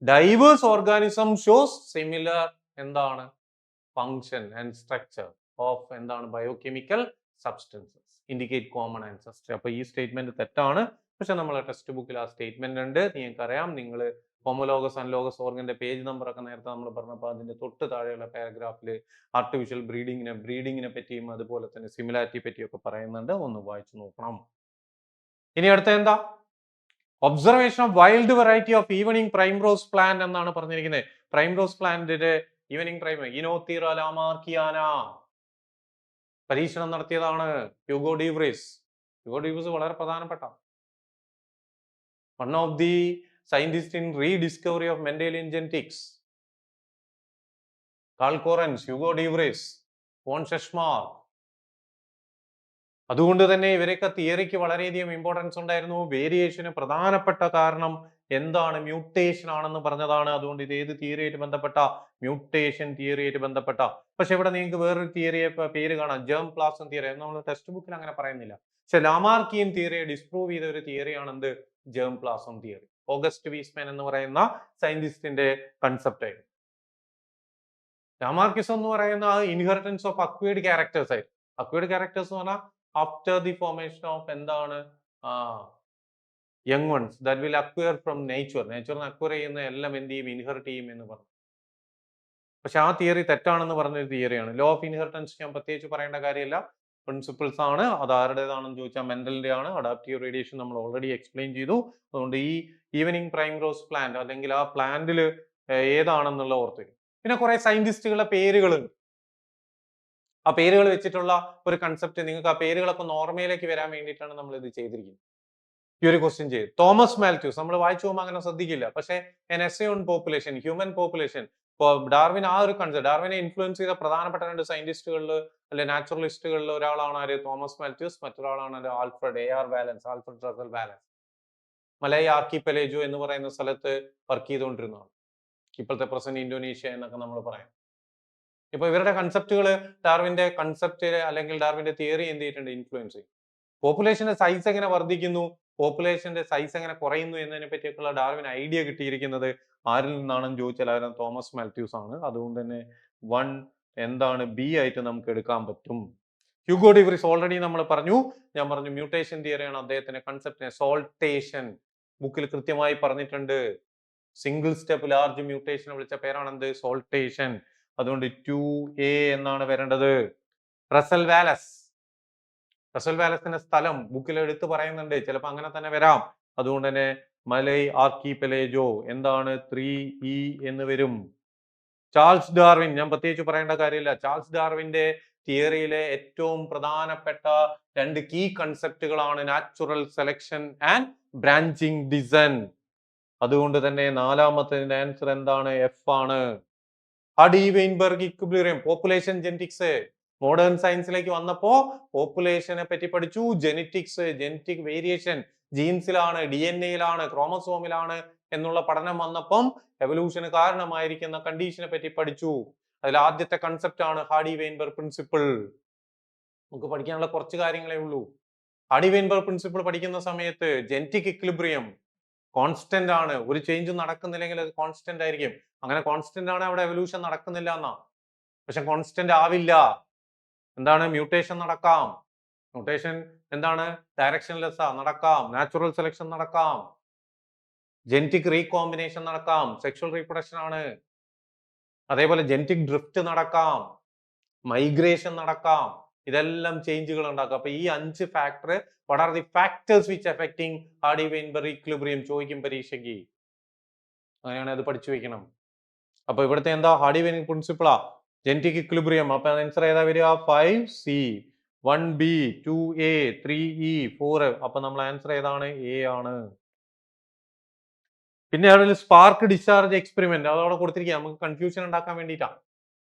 ഡൈവേഴ്സ് ഓർഗാനിസം ഷോസ് സിമിലർ എന്താണ്? ഫങ്ഷൻ ആൻഡ് സ്ട്രക്ചർ ഓഫ് എന്താണ്? Biochemical substances indicate common ancestry. അപ്പൊ ഈ സ്റ്റേറ്റ്മെന്റ് തെറ്റാണ്. പക്ഷെ നമ്മളെ ടെക്സ്റ്റ് ബുക്കിൽ ആ സ്റ്റേറ്റ്മെന്റ് ഉണ്ട്. നിങ്ങൾക്കറിയാം, നിങ്ങൾ ഹോമോലോഗസ് അനലോഗസ് ഓർഗന്റെ പേജ് നമ്പർ ഒക്കെ നേരത്തെ നമ്മൾ പറഞ്ഞപ്പോൾ അതിന്റെ തൊട്ട് താഴെയുള്ള പാരഗ്രാഫിൽ ആർട്ടിഫിഷ്യൽ ബ്രീഡിങ്ങിനെ പറ്റിയും അതുപോലെ തന്നെ സിമിലാരിറ്റി പറ്റിയും ഒക്കെ പറയുന്നുണ്ട്. ഒന്ന് വായിച്ചു നോക്കണം. ഇനി അടുത്ത എന്താ? Observation of wild variety of evening primrose plant എന്നാണ് പറഞ്ഞിരിക്കുന്നത്. പ്രൈംറോസ് പ്ലാന്റിന്റെ ഈവനിങ് ഇനോത്തിറ ലാമാർക്കിയാന പരീക്ഷണം നടത്തിയതാണ് ഹ്യൂഗോ ഡീവ്രീസ്. ഹ്യൂഗോ ഡീവ്രീസ് വളരെ പ്രധാനപ്പെട്ട one of the scientist in rediscovery of Mendelian genetics. Carl Correns, Hugo de Vries, von ഷെഷ്മാർ. അതുകൊണ്ട് തന്നെ ഇവരൊക്കെ തിയറിക്ക് വളരെയധികം ഇമ്പോർട്ടൻസ് ഉണ്ടായിരുന്നു. വേരിയേഷന് പ്രധാനപ്പെട്ട കാരണം എന്താണ്? മ്യൂട്ടേഷൻ ആണെന്ന് പറഞ്ഞതാണ്. അതുകൊണ്ട് ഇത് ഏത് തിയറിയായിട്ട് ബന്ധപ്പെട്ട? മ്യൂട്ടേഷൻ തിയറിയായിട്ട് ബന്ധപ്പെട്ട. പക്ഷെ ഇവിടെ നിങ്ങൾക്ക് വേറൊരു തിയറിയെ പേര് കാണാം, ജേം പ്ലാസം തിയറി. നമ്മൾ ടെക്സ്റ്റ് ബുക്കിൽ അങ്ങനെ പറയുന്നില്ല. പക്ഷെ ലാമാർക്കിയൻ തിയറിയെ ഡിസ്പ്രൂവ് ചെയ്ത ഒരു തിയറിയാണ് എന്ത്? Germ plasm theory. August Weismann എന്ന് പറയുന്ന സയന്റിസ്റ്റിന്റെ കൺസെപ്റ്റ് ആയിരുന്നു. ലാമാർക്കിസം എന്ന് പറയുന്ന ഇൻഹെറിറ്റൻസ് ഓഫ് അക്വയർഡ് ക്യാരക്ടേഴ്സ് ആയിരുന്നു. അക്വയർഡ് ക്യാരക്ടേഴ്സ് എന്ന് പറഞ്ഞാൽ ആഫ്റ്റർ ദി ഫോർമേഷൻ ഓഫ് എന്താണ്? Young ones that will acquire from നേച്ചറിന് അക്വയർ ചെയ്യുന്ന എല്ലാം എന്ത് ചെയ്യും? ഇൻഹെറിറ്റ് ചെയ്യും എന്ന് പറഞ്ഞു. പക്ഷെ ആ തിയറി തെറ്റാണെന്ന് പറഞ്ഞൊരു തിയറിയാണ്. ലോ ഓഫ് ഇൻഹെറിറ്റൻസ് ഞാൻ പ്രത്യേകിച്ച് പറയേണ്ട കാര്യമില്ല. പ്രിൻസിപ്പിൾസ് ആണ്. അത് ആരുടേതാണെന്ന് ചോദിച്ചാൽ മെന്റലിന്റെ ആണ്. അഡാപ്റ്റീവ് റേഡിയേഷൻ നമ്മൾ ഓൾറെഡി എക്സ്പ്ലെയിൻ ചെയ്തു. അതുകൊണ്ട് ഈ ഈവനിങ് പ്രൈംറോസ് പ്ലാന്റ് അല്ലെങ്കിൽ ആ പ്ലാന്റിൽ ഏതാണെന്നുള്ള ഓർത്ത്. പിന്നെ കുറെ സയന്റിസ്റ്റുകളുടെ പേരുകളുണ്ട്. ആ പേരുകൾ വെച്ചിട്ടുള്ള ഒരു കൺസെപ്റ്റ് നിങ്ങൾക്ക് ആ പേരുകളൊക്കെ ഓർമ്മയിലേക്ക് വരാൻ വേണ്ടിയിട്ടാണ് നമ്മൾ ഇത് ചെയ്തിരിക്കുന്നത്. ഈ ഒരു ക്വസ്റ്റ്യൻ ചെയ്തു. തോമസ് മാൽത്യൂസ് നമ്മൾ വായിച്ചു പോകുമ്പോൾ അങ്ങനെ ശ്രദ്ധിക്കില്ല. പക്ഷേ N essay on population, human population. Darwin ആ ഒരു കൺസെപ്റ്റ്, ഡാർവിനെ ഇൻഫ്ലുവൻസ് ചെയ്ത പ്രധാനപ്പെട്ട രണ്ട് സയന്റിസ്റ്റുകളിൽ അല്ലെ നാച്ചുറലിസ്റ്റുകളിൽ ഒരാളാണ് ആര്? Thomas Malthus. മറ്റൊരാളാണ് Alfred Russel Wallace. Malay archipelago എന്ന് പറയുന്ന സ്ഥലത്ത് വർക്ക് ചെയ്തുകൊണ്ടിരുന്നതാണ്. ഇപ്പോഴത്തെ പ്രസന്റ് ഇന്തോനേഷ്യ എന്നൊക്കെ നമ്മൾ പറയാം. ഇപ്പൊ ഇവരുടെ കൺസെപ്റ്റുകൾ ഡാർവിന്റെ കൺസെപ്റ്റ് അല്ലെങ്കിൽ ഡാർവിന്റെ തിയറി എന്ത് ചെയ്തിട്ടുണ്ട്? ഇൻഫ്ലുവൻസ് ചെയ്യും. പോപ്പുലേഷന്റെ സൈസ് എങ്ങനെ വർദ്ധിക്കുന്നു, പോപ്പുലേഷന്റെ സൈസ് എങ്ങനെ കുറയുന്നു എന്നതിനെ പറ്റിയൊക്കെയുള്ള ഡാർവിൻ ഐഡിയ കിട്ടിയിരിക്കുന്നത് ആരിൽ നിന്നാണെന്ന് ചോദിച്ചാൽ ആരും തോമസ് മാൽത്യൂസ് ആണ്. അതുകൊണ്ട് തന്നെ 1 എന്താണ്? ബി ആയിട്ട് നമുക്ക് എടുക്കാൻ പറ്റും. ഹ്യൂഗോ ഡിവ്രീസ് ഓൾറെഡി നമ്മൾ പറഞ്ഞു. ഞാൻ പറഞ്ഞു മ്യൂട്ടേഷൻ തിയറിയാണ് അദ്ദേഹത്തിന്റെ കൺസെപ്റ്റിനെ. സോൾട്ടേഷൻ ബുക്കിൽ കൃത്യമായി പറഞ്ഞിട്ടുണ്ട്. സിംഗിൾ സ്റ്റെപ്പ് ലാർജ് മ്യൂട്ടേഷനെ വിളിച്ച പേരാണെന്ത്? സോൾട്ടേഷൻ. അതുകൊണ്ട് 2A എന്നാണ് വരേണ്ടത്. റസൽ വാലസിന്റെ സ്ഥലം ബുക്കിൽ എടുത്ത് പറയുന്നുണ്ട്. ചിലപ്പോൾ അങ്ങനെ തന്നെ വരാം. അതുകൊണ്ട് തന്നെ മലൈ ആർക്കിപെലേജോ എന്താണ്? 3E എന്ന് വരും. ചാൾസ് ഡാർവിൻ ഞാൻ പ്രത്യേകിച്ച് പറയേണ്ട കാര്യമില്ല. ചാൾസ് ഡാർവിന്റെ തിയറിയിലെ ഏറ്റവും പ്രധാനപ്പെട്ട 2 കീ കൺസെപ്റ്റുകളാണ് natural selection and branching design. അതുകൊണ്ട് തന്നെ നാലാമത്തെ ആൻസർ എന്താണ്? F ആണ്. Hardy Weinberg equilibrium, population genetics. Modern സയൻസിലേക്ക് വന്നപ്പോ പോപ്പുലേഷനെ പറ്റി പഠിച്ചു. ജെനറ്റിക് വേരിയേഷൻ ജീൻസിലാണ്, DNA-യിലാണ്, ക്രോമസോമിലാണ് എന്നുള്ള പഠനം വന്നപ്പം എവല്യൂഷന് കാരണമായിരിക്കുന്ന കണ്ടീഷനെ പറ്റി പഠിച്ചു. അതിൽ ആദ്യത്തെ കൺസെപ്റ്റ് ആണ് ഹാഡി വെയിൻബർഗ് പ്രിൻസിപ്പിൾ. നമുക്ക് പഠിക്കാനുള്ള കുറച്ച് കാര്യങ്ങളേ ഉള്ളൂ. ഹാഡി വെയിൻബർഗ് പ്രിൻസിപ്പിൾ പഠിക്കുന്ന സമയത്ത് ജനറ്റിക് ഇക്വിലിബ്രിയം കോൺസ്റ്റന്റ് ആണ്, ഒരു ചേഞ്ചും നടക്കുന്നില്ലെങ്കിൽ അത് കോൺസ്റ്റന്റ് ആയിരിക്കും. അങ്ങനെ കോൺസ്റ്റന്റ് ആണ് അവിടെ എവല്യൂഷൻ നടക്കുന്നില്ല എന്നാ. പക്ഷെ കോൺസ്റ്റന്റ് ആവില്ല. എന്താണ്? മ്യൂട്ടേഷൻ നടക്കാം. മ്യൂട്ടേഷൻ എന്താണ്? ഡയറക്ഷൻലെസ് നടക്കാം, നാച്ചുറൽ സെലക്ഷൻ നടക്കാം, ജനറ്റിക് റീകോമ്പിനേഷൻ നടക്കാം, സെക്ഷൽ റീപ്രൊഡക്ഷൻ ആണ്. അതേപോലെ ജനറ്റിക് ഡ്രിഫ്റ്റ് നടക്കാം, മൈഗ്രേഷൻ നടക്കാം, ഇതെല്ലാം ചേഞ്ചുകൾ ഉണ്ടാക്കാം. അപ്പൊ ഈ 5 factor, what are the factors which affecting Hardy Weinberg equilibrium ചോദിക്കും പരീക്ഷയ്ക്ക്. അങ്ങനെയാണ് അത് പഠിച്ചു വെക്കണം. അപ്പൊ ഇവിടുത്തെ എന്താ? ഹാഡി വെയിൻബർഗ് പ്രിൻസിപ്പിളാ, ജനറ്റിക് ഇക്വിലിബ്രിയം. അപ്പൊ ആൻസർ ഏതാ വരിക? 5C, 1B, 2A, 3E, 4. അപ്പൊ നമ്മൾ ആൻസർ ഏതാണ്? എ ആണ്. പിന്നെ അതിൽ സ്പാർക്ക് ഡിസ്ചാർജ് എക്സ്പെരിമെന്റ് അതവിടെ കൊടുത്തിരിക്കുക, നമുക്ക് കൺഫ്യൂഷൻ ഉണ്ടാക്കാൻ വേണ്ടിയിട്ടാണ്.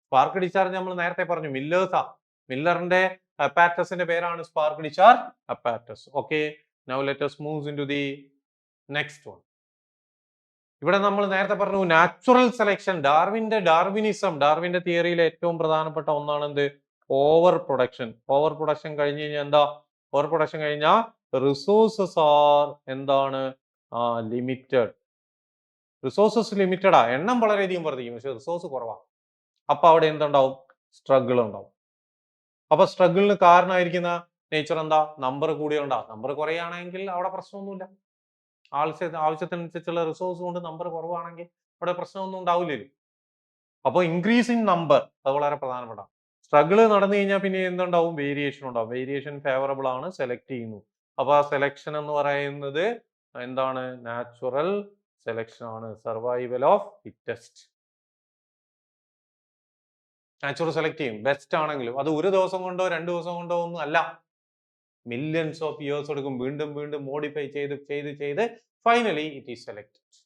സ്പാർക്ക് ഡിസ്ചാർജ് നമ്മൾ നേരത്തെ പറഞ്ഞു, മില്ലേഴ്സാ. മില്ലറിന്റെ അപ്പാറ്റസിന്റെ പേരാണ് spark discharge apparatus. Okay, now let us move into the next one. ഇവിടെ നമ്മൾ നേരത്തെ പറഞ്ഞു നാച്ചുറൽ സെലക്ഷൻ, ഡാർവിന്റെ തിയറിയിലെ ഏറ്റവും പ്രധാനപ്പെട്ട ഒന്നാണ് എന്ത്? Over production. ഓവർ പ്രൊഡക്ഷൻ കഴിഞ്ഞ് കഴിഞ്ഞാൽ എന്താ? ഓവർ പ്രൊഡക്ഷൻ കഴിഞ്ഞാൽ റിസോഴ്സസ് ആർ എന്താണ്? ലിമിറ്റഡ്. റിസോഴ്സസ് ലിമിറ്റഡാ, എണ്ണം വളരെയധികം വർദ്ധിക്കും, പക്ഷെ റിസോഴ്സ് കുറവാണ്. അപ്പൊ അവിടെ എന്തുണ്ടാവും? സ്ട്രഗിൾ ഉണ്ടാവും. അപ്പൊ സ്ട്രഗിളിന് കാരണമായിരിക്കുന്ന നേച്ചർ എന്താ? നമ്പർ കൂടിയുണ്ടാവും. നമ്പർ കുറയാണെങ്കിൽ അവിടെ പ്രശ്നമൊന്നുമില്ല. ആവശ്യത്തിനനുസരിച്ചുള്ള റിസോഴ്സ് കൊണ്ട് നമ്പർ കുറവാണെങ്കിൽ അവിടെ പ്രശ്നമൊന്നും ഉണ്ടാവില്ലല്ലോ. അപ്പോൾ ഇൻക്രീസ് ഇൻ നമ്പർ അത് വളരെ പ്രധാനപ്പെട്ട. സ്ട്രഗിൾ നടന്നു കഴിഞ്ഞാൽ പിന്നെ എന്തുണ്ടാവും? വേരിയേഷൻ ഉണ്ടാവും. വേരിയേഷൻ ഫേവറബിൾ ആണ്, സെലക്ട് ചെയ്യുന്നു. അപ്പൊ ആ സെലക്ഷൻ എന്ന് പറയുന്നത് എന്താണ്? നാച്ചുറൽ സെലക്ഷൻ ആണ്, survival of fittest. Natural select ചെയ്യും ബെസ്റ്റ് ആണെങ്കിലും. അത് ഒരു ദിവസം കൊണ്ടോ 2 ദിവസം കൊണ്ടോ ഒന്നും അല്ല, മില്യൺസ് ഓഫ് ഇയേഴ്സ് എടുക്കും. വീണ്ടും വീണ്ടും മോഡിഫൈ ചെയ്ത് ഫൈനലി ഇറ്റ് ഈസ് സെലക്ടഡ്.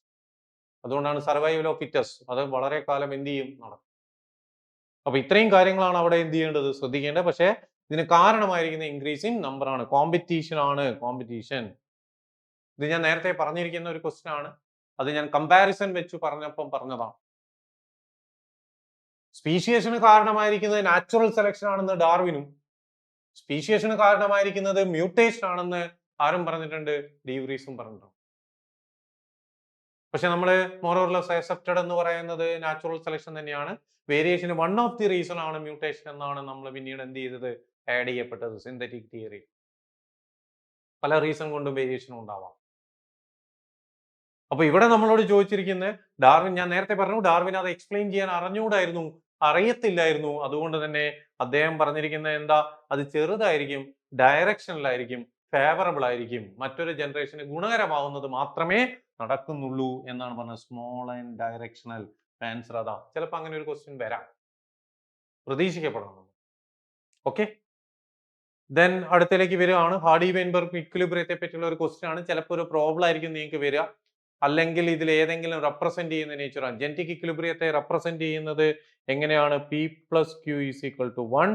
അതുകൊണ്ടാണ് സർവൈവൽ ഓഫ് ഫിറ്റസ്റ്റ്. അത് വളരെ കാലം എന്ത് ചെയ്യും? നടക്കും. അപ്പൊ ഇത്രയും കാര്യങ്ങളാണ് അവിടെ എന്ത് ചെയ്യേണ്ടത്? ശ്രദ്ധിക്കേണ്ടത്. പക്ഷേ ഇതിന് കാരണമായിരിക്കുന്ന ഇൻക്രീസ് ഇൻ നമ്പർ ആണ്, കോമ്പറ്റീഷൻ ആണ്. കോമ്പറ്റീഷൻ ഇത് ഞാൻ നേരത്തെ പറഞ്ഞിരിക്കുന്ന ഒരു ക്വസ്റ്റ്യൻ ആണ്. അത് ഞാൻ കമ്പാരിസൺ വെച്ച് പറഞ്ഞപ്പം പറഞ്ഞതാണ്. സ്പീഷിയേഷന് കാരണമായിരിക്കുന്നത് നാച്ചുറൽ സെലക്ഷൻ ആണെന്ന് ഡാർവിനും, സ്പീഷിയേഷന് കാരണമായിരിക്കുന്നത് മ്യൂട്ടേഷൻ ആണെന്ന് ആരും പറഞ്ഞിട്ടുണ്ട്? ഡി വ്രീസും പറഞ്ഞിട്ടുണ്ട്. പക്ഷെ നമ്മൾ മോർ ഓർ ലെസ് അക്സെപ്റ്റഡ് എന്ന് പറയുന്നത് നാച്ചുറൽ സെലക്ഷൻ തന്നെയാണ്. Variation one of the reason ആണ് മ്യൂട്ടേഷൻ എന്നാണ് നമ്മൾ പിന്നീട് എന്ത് ചെയ്തത്? ആഡ് ചെയ്യപ്പെട്ടത് സിന്തറ്റിക് തിയറി. പല റീസൺ കൊണ്ടും വേരിയേഷൻ ഉണ്ടാവാം. അപ്പൊ ഇവിടെ നമ്മളോട് ചോദിച്ചിരിക്കുന്നത് ഡാർവിൻ, ഞാൻ നേരത്തെ പറഞ്ഞു ഡാർവിൻ അത് എക്സ്പ്ലെയിൻ ചെയ്യാൻ അറിയത്തില്ലായിരുന്നു. അതുകൊണ്ട് തന്നെ അദ്ദേഹം പറഞ്ഞിരിക്കുന്നത് എന്താ? അത് ചെറുതായിരിക്കും, ഡയറക്ഷനിലായിരിക്കും, ഫേവറബിൾ ആയിരിക്കും, മറ്റൊരു ജനറേഷന് ഗുണകരമാവുന്നത് മാത്രമേ നടക്കുന്നുള്ളൂ എന്നാണ് പറഞ്ഞത്. Small and directional. ആൻസർ അതാ. ചിലപ്പോൾ അങ്ങനെ ഒരു ക്വസ്റ്റ്യൻ വരാം, പ്രതീക്ഷിക്കപ്പെടണം. ഓക്കെ, ദെൻ അടുത്തേക്ക് വരികയാണ്. ഹാഡി വെയിൻബർഗ് ഇക്വിലിബ്രിയത്തെ പറ്റിയുള്ള ഒരു ക്വസ്റ്റ്യൻ ആണ്. ചിലപ്പോൾ ഒരു പ്രോബ്ലം ആയിരിക്കും നിങ്ങൾക്ക് വരിക, അല്ലെങ്കിൽ ഇതിൽ ഏതെങ്കിലും റെപ്രസെന്റ് ചെയ്യുന്ന നേച്ചറാണ്. ജനറ്റിക് ഇക്വിലിബ്രിയത്തെ റെപ്രസെന്റ് ചെയ്യുന്നത് എങ്ങനെയാണ്? P + Q = 1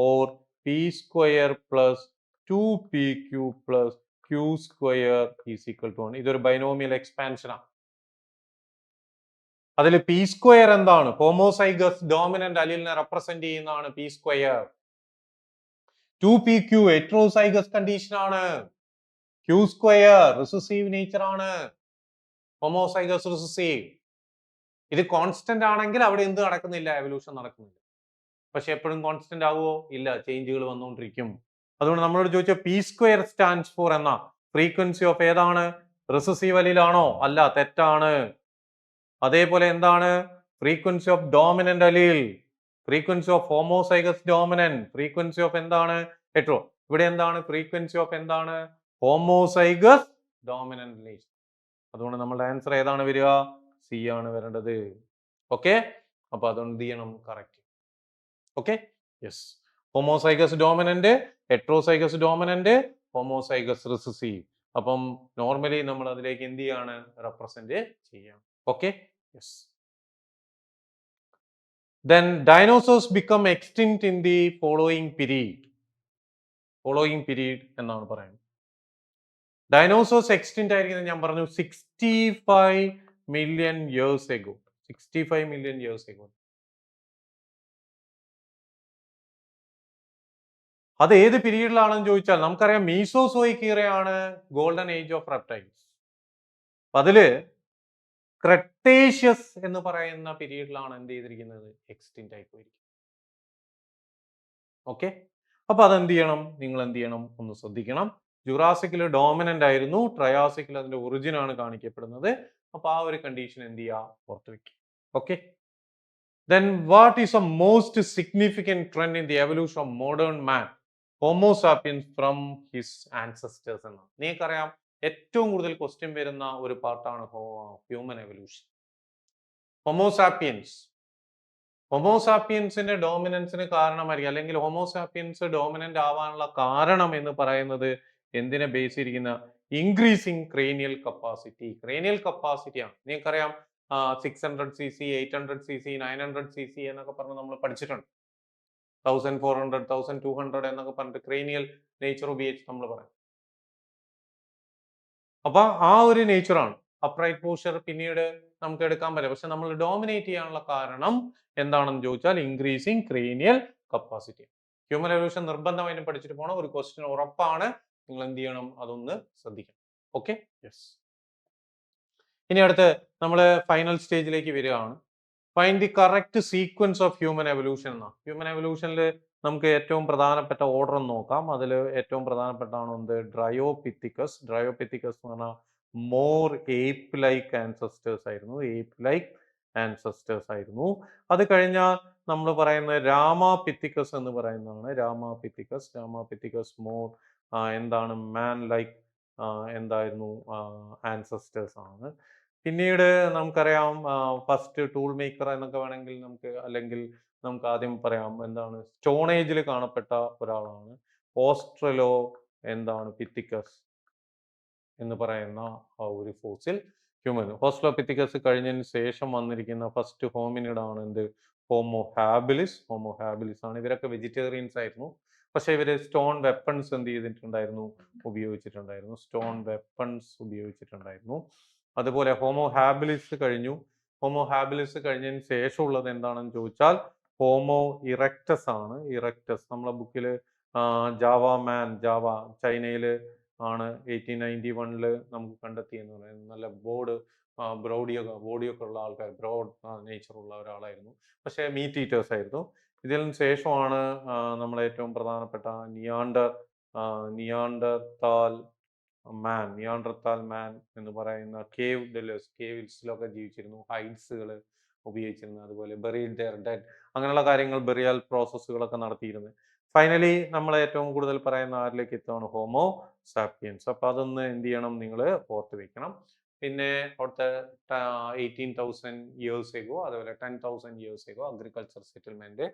or P² + 2PQ + Q² = 1. ഇതൊരു ബൈനോമിയൽ എക്സ്പാൻഷൻ ആണ്. അതിൽ P² എന്താണ്? ഹോമോസൈഗസ് ഡോമിനന്റ് അലീലിനെ റെപ്രസെന്റ് ചെയ്യുന്നതാണ് P². 2PQ ഹെറ്ററോസൈഗസ് കണ്ടീഷൻ ആണ്. Q² റിസസീവ് നേച്ചർ ആണ്, ഹോമോസൈഗസ് റിസസീവ്. ഇത് കോൺസ്റ്റന്റ് ആണെങ്കിൽ അവിടെ എന്ത് നടക്കുന്നില്ല? എവല്യൂഷൻ നടക്കുന്നില്ല. പക്ഷെ എപ്പോഴും കോൺസ്റ്റന്റ് ആവുമോ? ഇല്ല, ചേഞ്ചുകൾ വന്നുകൊണ്ടിരിക്കും. അതുകൊണ്ട് നമ്മളോട് ചോദിച്ച P² സ്റ്റാൻഡ്സ് ഫോർ എന്ന ഫ്രീക്വൻസി ഓഫ് ഏതാണ്? റിസസീവ് അലീലാണോ? അല്ല, തെറ്റാണ്. അതേപോലെ എന്താണ്? Frequency of dominant അലീൽ, frequency of homozygous dominant, frequency of എന്താണ്? ഹെറ്ററോ. ഇവിടെ എന്താണ്? ഫ്രീക്വൻസി ഓഫ് എന്താണ്? Homozygous dominant അലീൽ. അതുകൊണ്ട് നമ്മളുടെ ആൻസർ ഏതാണ് വരിക? സി ആണ് വരേണ്ടത്. ഓക്കെ, അപ്പൊ അതുകൊണ്ട് എന്ത് ചെയ്യണം? Correct. Okay, yes. Homozygous dominant, heterozygous dominant, homozygous recessive. അപ്പം നോർമലി നമ്മൾ അതിലേക്ക് എന്ത് ചെയ്യാണ്? റെപ്രസെന്റ് ചെയ്യാം. Okay, yes. Then dinosaurs become extinct in the following period. Following period എന്നാണ് പറയുന്നത്. ഡൈനോസോഴ്സ് എക്സ്റ്റിന്റ് ആയിരിക്കുന്നത് ഞാൻ പറഞ്ഞു 65 million years ago. 65 million years ago. അത് ഏത് പീരീഡിലാണെന്ന് ചോദിച്ചാൽ നമുക്കറിയാം മീസോസോയിക് ഇറയാണ് ഗോൾഡൻ ഏജ് ഓഫ് റെപ്റ്റൈൽസ്. അതില് ക്രെട്ടേഷ്യസ് എന്ന് പറയുന്ന പീരീഡിലാണ് എന്ത് ചെയ്തിരിക്കുന്നത്, എക്സ്റ്റിൻറ്റ് ആയി പോയിരിക്കുന്നത്. ഓക്കെ, അപ്പൊ അതെന്ത് ചെയ്യണം, നിങ്ങൾ എന്ത് ചെയ്യണം, ഒന്ന് ശ്രദ്ധിക്കണം. ജുറാസിക്കിൽ ഡോമിനന്റ് ആയിരുന്നു, ട്രയാസിക്കിൽ അതിന്റെ ഒറിജിൻ ആണ് കാണിക്കപ്പെടുന്നത്. അപ്പൊ ആ ഒരു കണ്ടീഷൻ എന്ത് ചെയ്യുക, ഓർത്ത് വെക്കുക. Okay, then what is the most significant trend in the evolution of modern man, homo sapiens, from his ancestors എന്നാണ്. നിങ്ങൾക്കറിയാം ഏറ്റവും കൂടുതൽ ക്വസ്റ്റ്യൻ വരുന്ന ഒരു പാർട്ടാണ് ഹ്യൂമൻ എവല്യൂഷൻ. ഹോമോസാപ്പിയൻസ്, ഹോമോസാപ്പിയൻസിന്റെ ഡോമിനൻസിന് കാരണമായിരിക്കും, അല്ലെങ്കിൽ ഹോമോസാപ്പിയൻസ് ഡോമിനന്റ് ആവാനുള്ള കാരണം എന്ന് പറയുന്നത് എന്തിനെ ബേസ് ചെയ്തിരിക്കുന്ന, increasing cranial capacity. Cranial capacity ആണ്. നിങ്ങൾക്കറിയാം 600cc, 800cc, 900cc എന്നൊക്കെ പറഞ്ഞ് നമ്മൾ പഠിച്ചിട്ടുണ്ട്. 1400, 1200 എന്നൊക്കെ പറഞ്ഞിട്ട് ക്രേനിയൽ നേച്ചർ ഉപയോഗിച്ച് നമ്മൾ പറയാം. അപ്പൊ ആ ഒരു നേച്ചറാണ് അപ്രൈറ്റ് പോസ്ചർ പിന്നീട് നമുക്ക് എടുക്കാൻ പറ്റില്ല. പക്ഷെ നമ്മൾ ഡോമിനേറ്റ് ചെയ്യാനുള്ള കാരണം എന്താണെന്ന് ചോദിച്ചാൽ increasing cranial capacity. Human evolution നിർബന്ധമായിട്ടും പഠിച്ചിട്ട് പോകണം, ഒരു ക്വസ്റ്റ്യൻ ഉറപ്പാണ്. നിങ്ങൾ എന്ത് ചെയ്യണം, അതൊന്ന് ശ്രദ്ധിക്കണം. Okay, yes. ഇനി അടുത്ത് നമ്മൾ ഫൈനൽ സ്റ്റേജിലേക്ക് വരികയാണ്. Find the correct sequence of human evolution എന്ന. ഹ്യൂമൻ എവല്യൂഷനിൽ നമുക്ക് ഏറ്റവും പ്രധാനപ്പെട്ട ഓർഡർ നോക്കാം. അതിൽ ഏറ്റവും പ്രധാനപ്പെട്ടാണ് എന്ത്, ഡ്രയോപിത്തിക്കസ്. ഡ്രയോപിത്തിക്കസ് എന്ന് പറഞ്ഞാൽ മോർ ഏപ്പ് ലൈക്ക് ആൻസസ്റ്റേഴ്സ് ആയിരുന്നു, ഏപ്പ് ലൈക്ക് ആൻസസ്റ്റേഴ്സ് ആയിരുന്നു. അത് കഴിഞ്ഞാൽ നമ്മൾ പറയുന്നത് രാമാപിത്തിക്കസ് എന്ന് പറയുന്നതാണ്. രാമാപിത്തിക്കസ്, രാമാപിത്തിക്കസ് മോർ എന്താണ്, മാൻ ലൈക്ക് എന്തായിരുന്നു, ആൻസസ്റ്റേഴ്സ് ആണ്. പിന്നീട് നമുക്കറിയാം ഫസ്റ്റ് ടൂൾ മേക്കർ എന്നൊക്കെ വേണമെങ്കിൽ നമുക്ക്, അല്ലെങ്കിൽ നമുക്ക് ആദ്യം പറയാം എന്താണ്, സ്റ്റോൺ ഏജിൽ കാണപ്പെട്ട ഒരാളാണ് ഓസ്ട്രലോ എന്താണ് പിത്തിക്കസ് എന്ന് പറയുന്ന ആ ഒരു ഫോസിൽ ഹ്യൂമൻ. ഓസ്ട്രലോപിത്തിക്കസ് കഴിഞ്ഞതിന് ശേഷം വന്നിരിക്കുന്ന ഫസ്റ്റ് ഹോമിനിഡ് ആണ് എന്ത്, ഹോമോ ഹാബിലിസ്. ഹോമോ ഹാബിലിസ് ആണ്. ഇവരൊക്കെ വെജിറ്റേറിയൻസ് ആയിരുന്നു, പക്ഷെ ഇവര് സ്റ്റോൺ വെപ്പൺസ് എന്ത് ചെയ്തിട്ടുണ്ടായിരുന്നു, ഉപയോഗിച്ചിട്ടുണ്ടായിരുന്നു. സ്റ്റോൺ വെപ്പൺസ് ഉപയോഗിച്ചിട്ടുണ്ടായിരുന്നു. അതുപോലെ ഹോമോ ഹാബിലിസ് കഴിഞ്ഞു. ഹോമോ ഹാബിലിസ് കഴിഞ്ഞതിന് ശേഷമുള്ളത് എന്താണെന്ന് ചോദിച്ചാൽ ഹോമോ ഇറക്റ്റസ് ആണ്. ഇറക്റ്റസ് നമ്മളെ ബുക്കിൽ ജാവ മാൻ, ജാവ ചൈനയിൽ ആണ് 1891 നമുക്ക് കണ്ടെത്തിയെന്ന് പറയുന്നത്. നല്ല ബോഡിയൊക്കെ ഉള്ള ആൾക്കാർ, ബ്രോഡ് നേച്ചർ ഉള്ള ഒരാളായിരുന്നു, പക്ഷേ മീറ്റ് ഈറ്റേഴ്സ് ആയിരുന്നു. ഇതിന് ശേഷമാണ് നമ്മളെ ഏറ്റവും പ്രധാനപ്പെട്ട നിയാണ്ടർതാൽ മാൻ എന്ന് പറയുന്ന കേവ്സിലൊക്കെ ജീവിച്ചിരുന്നു, ഹൈഡ്സുകൾ ഉപയോഗിച്ചിരുന്നു. അതുപോലെ ബെറിയൽ ദെയർ ഡെഡ്, അങ്ങനെയുള്ള കാര്യങ്ങൾ, ബെറിയൽ പ്രോസസ്സുകളൊക്കെ നടത്തിയിരുന്നു. ഫൈനലി നമ്മൾ ഏറ്റവും കൂടുതൽ പറയുന്ന ആരിലേക്ക് എത്തുകയാണ്, ഹോമോ സാപ്പിയൻസ്. അപ്പൊ അതൊന്ന് എന്ത് ചെയ്യണം, നിങ്ങൾ ഓർത്ത് വെക്കണം. പിന്നെ അവിടുത്തെ 18,000 years ago, അതുപോലെ 10,000 years ago agriculture settlement,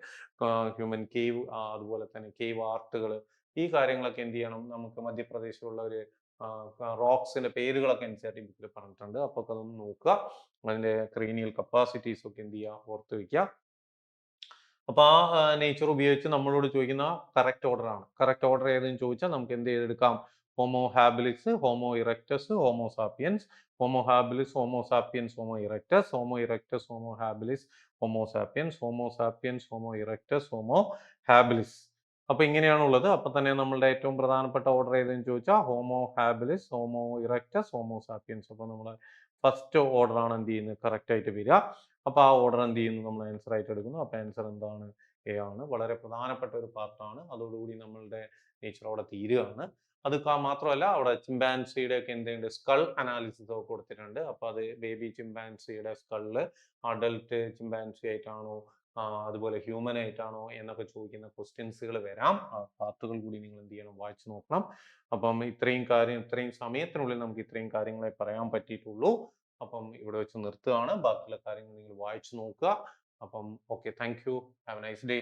human cave, അതുപോലെ തന്നെ കേവ് ആർട്ടുകൾ, ഈ കാര്യങ്ങളൊക്കെ എന്ത് ചെയ്യണം, നമുക്ക് മധ്യപ്രദേശിലുള്ള ഒരു റോക്സിന്റെ പേരുകളൊക്കെ അനുസരിച്ച് ബുക്കിൽ പറഞ്ഞിട്ടുണ്ട്. അപ്പൊ അതൊന്ന് നോക്കുക. അതിന്റെ ക്രീനിയൽ കപ്പാസിറ്റീസ് ഒക്കെ എന്ത് ചെയ്യുക, ഓർത്ത് വെക്കുക. അപ്പൊ ആ നേച്ചർ ഉപയോഗിച്ച് നമ്മളോട് ചോദിക്കുന്ന കറക്റ്റ് ഓർഡർ ആണ്. കറക്റ്റ് ഓർഡർ ഏതെന്ന് ചോദിച്ചാൽ നമുക്ക് എന്ത് ചെയ്തെടുക്കാം, homo habilis, homo erectus, homo sapiens, homo habilis, homo sapiens, homo erectus, homo erectus, homo habilis, homo sapiens, homo sapiens, homo erectus, homo habilis. അപ്പൊ ഇങ്ങനെയാണുള്ളത്. അപ്പൊ തന്നെ നമ്മളുടെ ഏറ്റവും പ്രധാനപ്പെട്ട ഓർഡർ ഏതെന്ന് ചോദിച്ചാൽ homo habilis, homo erectus, homo sapiens. അപ്പൊ നമ്മുടെ ഫസ്റ്റ് ഓർഡർ ആണ് എന്ത് ചെയ്യുന്നത്, കറക്റ്റ് ആയിട്ട് വരിക. അപ്പൊ ആ ഓർഡർ എന്ത് ചെയ്യുന്നു, നമ്മൾ ആൻസർ ആയിട്ട് എടുക്കുന്നു. അപ്പൊ ആൻസർ എന്താണ്, എ ആണ്. വളരെ പ്രധാനപ്പെട്ട ഒരു പാർട്ടാണ്. അതോടുകൂടി നമ്മളുടെ നേച്ചർ അവിടെ തീരുകയാണ്. അത് മാത്രമല്ല, അവിടെ ചിമ്പാൻസിയുടെ ഒക്കെ എന്തുണ്ട്, സ്കൾ അനാലിസിസ് ഒക്കെ കൊടുത്തിട്ടുണ്ട്. അപ്പൊ അത് ബേബി ചിമ്പാൻസിയുടെ സ്കളില് അഡൽട്ട് ചിമ്പാൻസി ആയിട്ടാണോ അതുപോലെ ഹ്യൂമൻ ആയിട്ടാണോ എന്നൊക്കെ ചോദിക്കുന്ന ക്വസ്റ്റ്യൻസുകൾ വരാം. ആ പാർട്ടുകൾ കൂടി നിങ്ങൾ എന്ത് ചെയ്യണം, വായിച്ചു നോക്കണം. അപ്പം ഇത്രയും സമയത്തിനുള്ളിൽ നമുക്ക് ഇത്രയും കാര്യങ്ങളെ പറയാൻ പറ്റിയിട്ടുള്ളൂ. അപ്പം ഇവിടെ വെച്ച് നിർത്തുകയാണ്. ബാക്കിയുള്ള കാര്യങ്ങൾ നിങ്ങൾ വായിച്ചു നോക്കുക. അപ്പം okay, thank you, have A nice day.